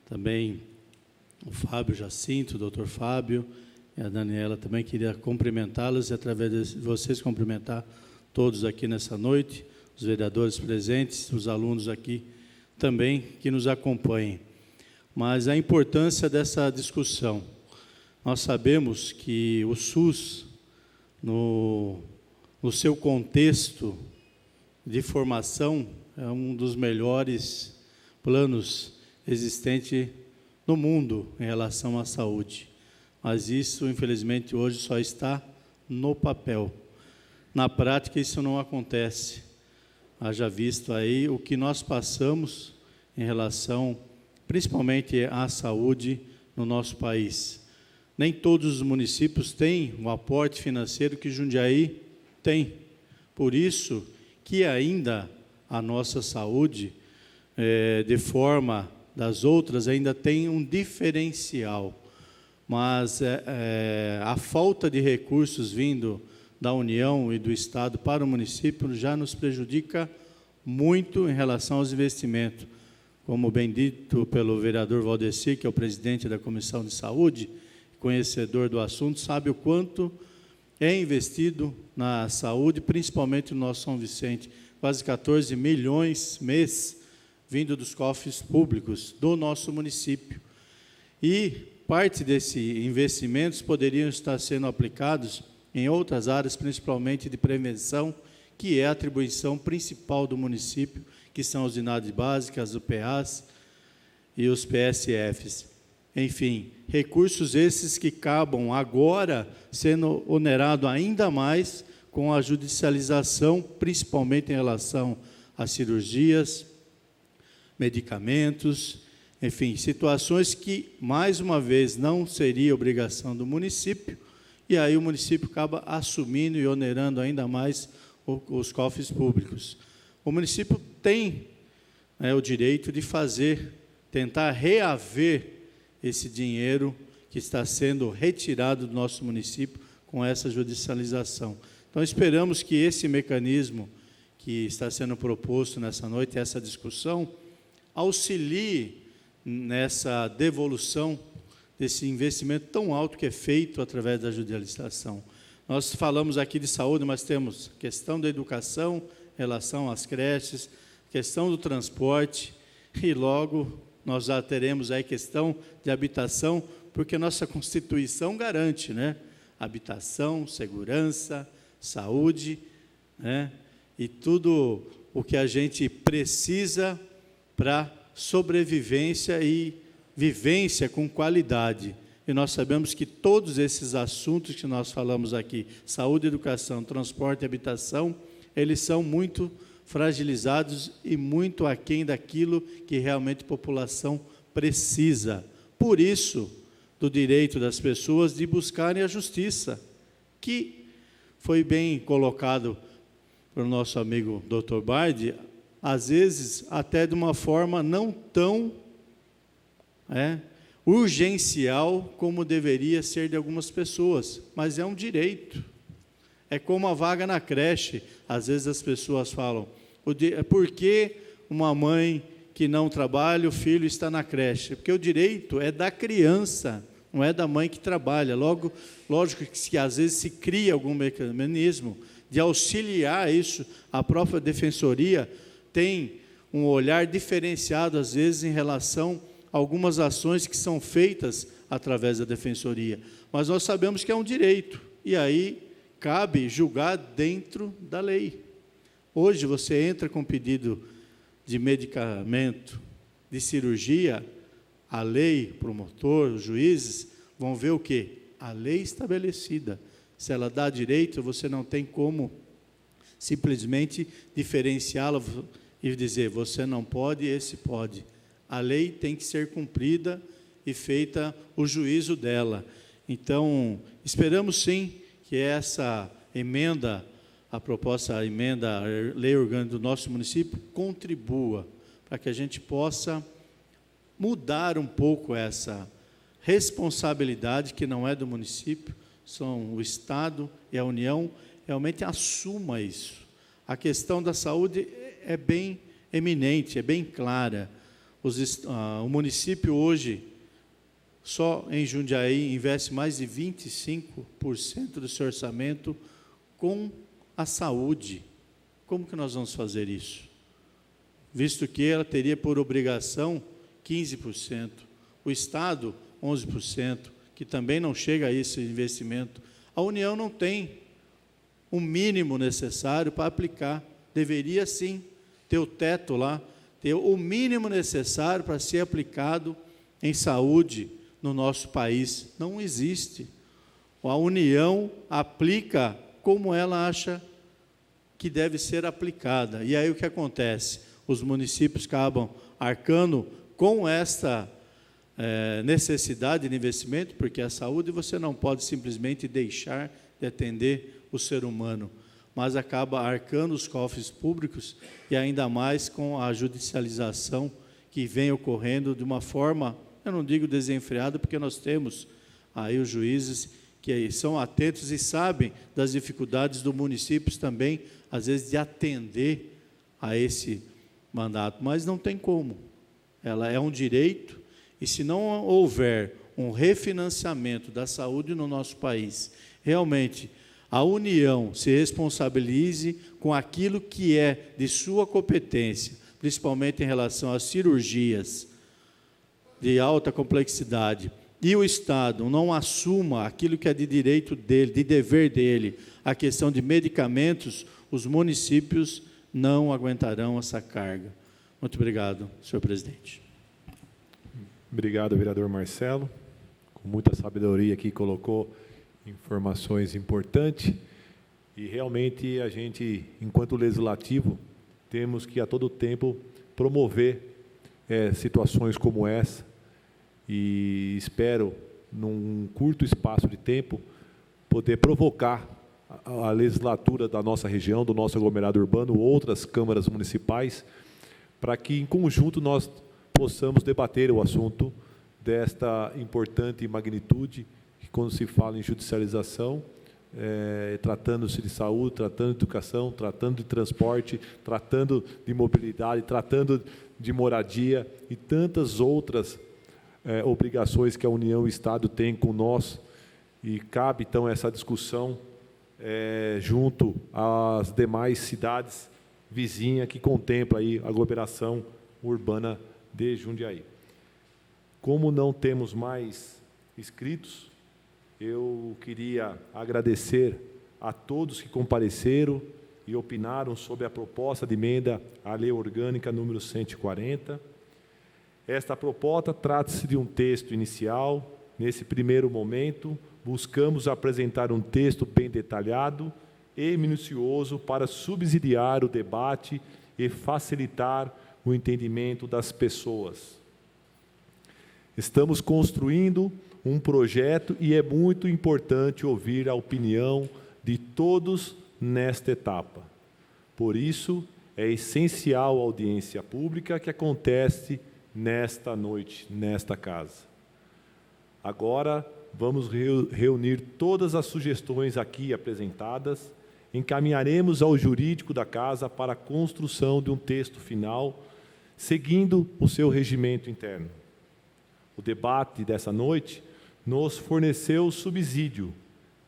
também o Fábio Jacinto, o doutor Fábio, e a Daniela também. Queria cumprimentá-los e, através de vocês, cumprimentar todos aqui nessa noite, os vereadores presentes, os alunos aqui também que nos acompanhem. Mas a importância dessa discussão. Nós sabemos que o SUS, no seu contexto de formação, é um dos melhores planos existentes no mundo em relação à saúde. Mas isso, infelizmente, hoje só está no papel. Na prática, isso não acontece. Haja visto aí o que nós passamos em relação, principalmente, à saúde no nosso país. Nem todos os municípios têm o aporte financeiro que Jundiaí tem. Por isso que ainda a nossa saúde, de forma das outras, ainda tem um diferencial. Mas a falta de recursos vindo da União e do Estado para o município já nos prejudica muito em relação aos investimentos. Como bem dito pelo vereador Valdeci, que é o presidente da Comissão de Saúde, conhecedor do assunto, sabe o quanto é investido na saúde, principalmente no nosso São Vicente, quase 14 milhões mês, vindo dos cofres públicos do nosso município. E parte desses investimentos poderiam estar sendo aplicados em outras áreas, principalmente de prevenção, que é a atribuição principal do município, que são as unidades básicas, as UPAs e os PSFs. Enfim, recursos esses que acabam agora sendo onerados ainda mais com a judicialização, principalmente em relação às cirurgias, medicamentos, enfim, situações que, mais uma vez, não seria obrigação do município, e aí o município acaba assumindo e onerando ainda mais os cofres públicos. O município tem o direito de tentar reaver esse dinheiro que está sendo retirado do nosso município com essa judicialização. Então, esperamos que esse mecanismo que está sendo proposto nessa noite, essa discussão, auxilie nessa devolução desse investimento tão alto que é feito através da judicialização. Nós falamos aqui de saúde, mas temos questão da educação, em relação às creches, questão do transporte, e logo nós já teremos aí questão de habitação, porque nossa Constituição garante, né? Habitação, segurança, saúde, né? E tudo o que a gente precisa para sobrevivência e vivência com qualidade. E nós sabemos que todos esses assuntos que nós falamos aqui, saúde, educação, transporte e habitação, eles são muito fragilizados e muito aquém daquilo que realmente a população precisa. Por isso, do direito das pessoas de buscarem a justiça, que foi bem colocado pelo nosso amigo Dr. Bardi, às vezes até de uma forma não tão urgencial como deveria ser de algumas pessoas, mas é um direito. É como a vaga na creche. Às vezes as pessoas falam, por que uma mãe que não trabalha, o filho está na creche? Porque o direito é da criança, não é da mãe que trabalha. Lógico que às vezes se cria algum mecanismo de auxiliar isso. A própria defensoria tem um olhar diferenciado, às vezes, em relação a algumas ações que são feitas através da defensoria. Mas nós sabemos que é um direito, e aí cabe julgar dentro da lei. Hoje você entra com pedido de medicamento, de cirurgia, a lei, promotor, os juízes vão ver o quê? A lei estabelecida. Se ela dá direito, você não tem como simplesmente diferenciá-la e dizer, você não pode, esse pode. A lei tem que ser cumprida e feita o juízo dela. Então, esperamos sim que essa emenda, a proposta, a emenda, a lei orgânica do nosso município, contribua para que a gente possa mudar um pouco essa responsabilidade que não é do município, são o Estado e a União, realmente assuma isso. A questão da saúde é bem eminente, é bem clara. O município hoje, só em Jundiaí, investe mais de 25% do seu orçamento com a saúde. Como que nós vamos fazer isso? Visto que ela teria por obrigação 15%, o Estado 11%, que também não chega a esse investimento. A União não tem o mínimo necessário para aplicar. Deveria sim ter o teto lá, ter o mínimo necessário para ser aplicado em saúde no nosso país. Não existe. A União aplica como ela acha que deve ser aplicada. E aí o que acontece? Os municípios acabam arcando com esta necessidade de investimento, porque a saúde você não pode simplesmente deixar de atender o ser humano, mas acaba arcando os cofres públicos e ainda mais com a judicialização que vem ocorrendo de uma forma, eu não digo desenfreada, porque nós temos aí os juízes que são atentos e sabem das dificuldades do município também, às vezes, de atender a esse mandato, mas não tem como. Ela é um direito, e se não houver um refinanciamento da saúde no nosso país, realmente a União se responsabilize com aquilo que é de sua competência, principalmente em relação às cirurgias de alta complexidade, e o Estado não assuma aquilo que é de direito dele, de dever dele, a questão de medicamentos, os municípios não aguentarão essa carga. Muito obrigado, senhor presidente. Obrigado, vereador Marcelo. Com muita sabedoria aqui colocou informações importantes. E realmente a gente, enquanto legislativo, temos que a todo tempo promover situações como essa. E espero, num curto espaço de tempo, poder provocar a legislatura da nossa região, do nosso aglomerado urbano, outras câmaras municipais, para que, em conjunto, nós possamos debater o assunto desta importante magnitude, que quando se fala em judicialização, tratando-se de saúde, tratando de educação, tratando de transporte, tratando de mobilidade, tratando de moradia e tantas outras obrigações que a União e o Estado têm com nós, e cabe, então, essa discussão junto às demais cidades vizinha que contempla aí a aglomeração urbana de Jundiaí. Como não temos mais inscritos, eu queria agradecer a todos que compareceram e opinaram sobre a proposta de emenda à Lei Orgânica número 140. Esta proposta trata-se de um texto inicial. Nesse primeiro momento, buscamos apresentar um texto bem detalhado e minucioso para subsidiar o debate e facilitar o entendimento das pessoas. Estamos construindo um projeto e é muito importante ouvir a opinião de todos nesta etapa. Por isso, é essencial a audiência pública que acontece nesta noite, nesta casa. Agora, vamos reunir todas as sugestões aqui apresentadas, encaminharemos ao jurídico da casa para a construção de um texto final, seguindo o seu regimento interno. O debate dessa noite nos forneceu subsídio,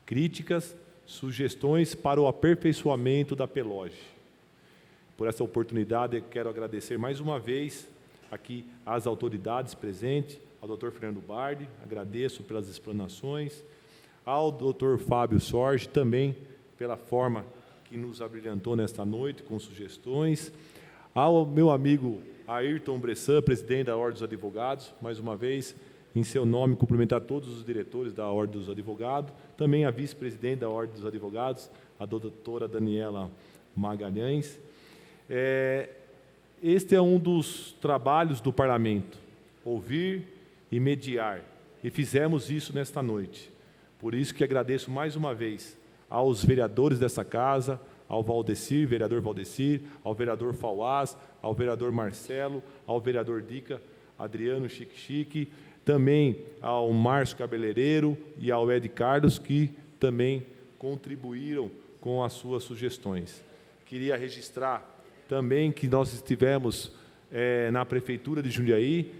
críticas, sugestões para o aperfeiçoamento da Peloge. Por essa oportunidade, eu quero agradecer mais uma vez aqui às autoridades presentes, ao Dr. Fernando Bardi, agradeço pelas explanações, ao Dr. Fábio Sorge, também pela forma que nos abrilhantou nesta noite, com sugestões, ao meu amigo Ayrton Bressan, presidente da Ordem dos Advogados, mais uma vez, em seu nome, cumprimentar todos os diretores da Ordem dos Advogados, também a vice-presidente da Ordem dos Advogados, a doutora Daniela Magalhães. Este é um dos trabalhos do Parlamento, ouvir e mediar, e fizemos isso nesta noite. Por isso que agradeço mais uma vez aos vereadores dessa casa, ao Valdecir, vereador Valdecir, ao vereador Fauás, ao vereador Marcelo, ao vereador Dica, Adriano Chique, também ao Márcio Cabeleireiro e ao Ed Carlos, que também contribuíram com as suas sugestões. Queria registrar também que nós estivemos na Prefeitura de Jundiaí,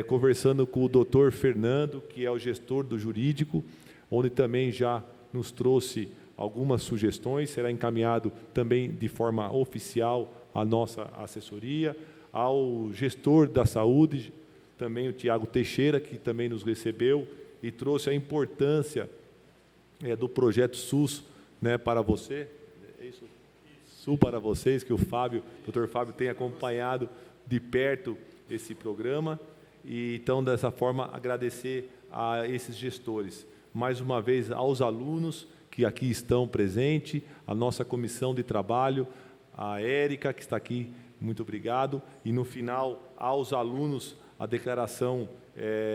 conversando com o doutor Fernando, que é o gestor do jurídico, onde também já nos trouxe algumas sugestões, será encaminhado também de forma oficial à nossa assessoria, ao gestor da saúde, também o Tiago Teixeira, que também nos recebeu e trouxe a importância do projeto SUS, né, para você. É isso? SUS para vocês, que o Dr. Fábio tem acompanhado de perto esse programa. E então, dessa forma, agradecer a esses gestores. Mais uma vez, aos alunos que aqui estão presentes, a nossa comissão de trabalho, a Érica, que está aqui, muito obrigado. E, no final, aos alunos, a declaração,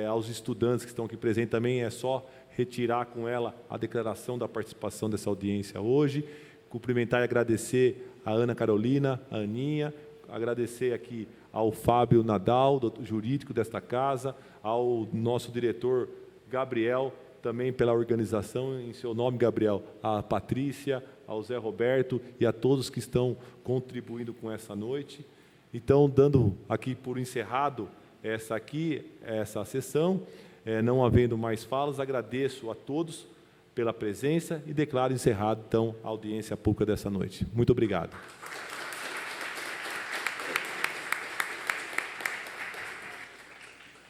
aos estudantes que estão aqui presentes, também é só retirar com ela a declaração da participação dessa audiência hoje. Cumprimentar e agradecer a Ana Carolina, a Aninha, agradecer aqui ao Fábio Nadal, jurídico desta casa, ao nosso diretor Gabriel, também pela organização, em seu nome, Gabriel, a Patrícia, ao Zé Roberto e a todos que estão contribuindo com essa noite. Então, dando aqui por encerrado essa sessão, não havendo mais falas, agradeço a todos pela presença e declaro encerrado, então, a audiência pública dessa noite. Muito obrigado.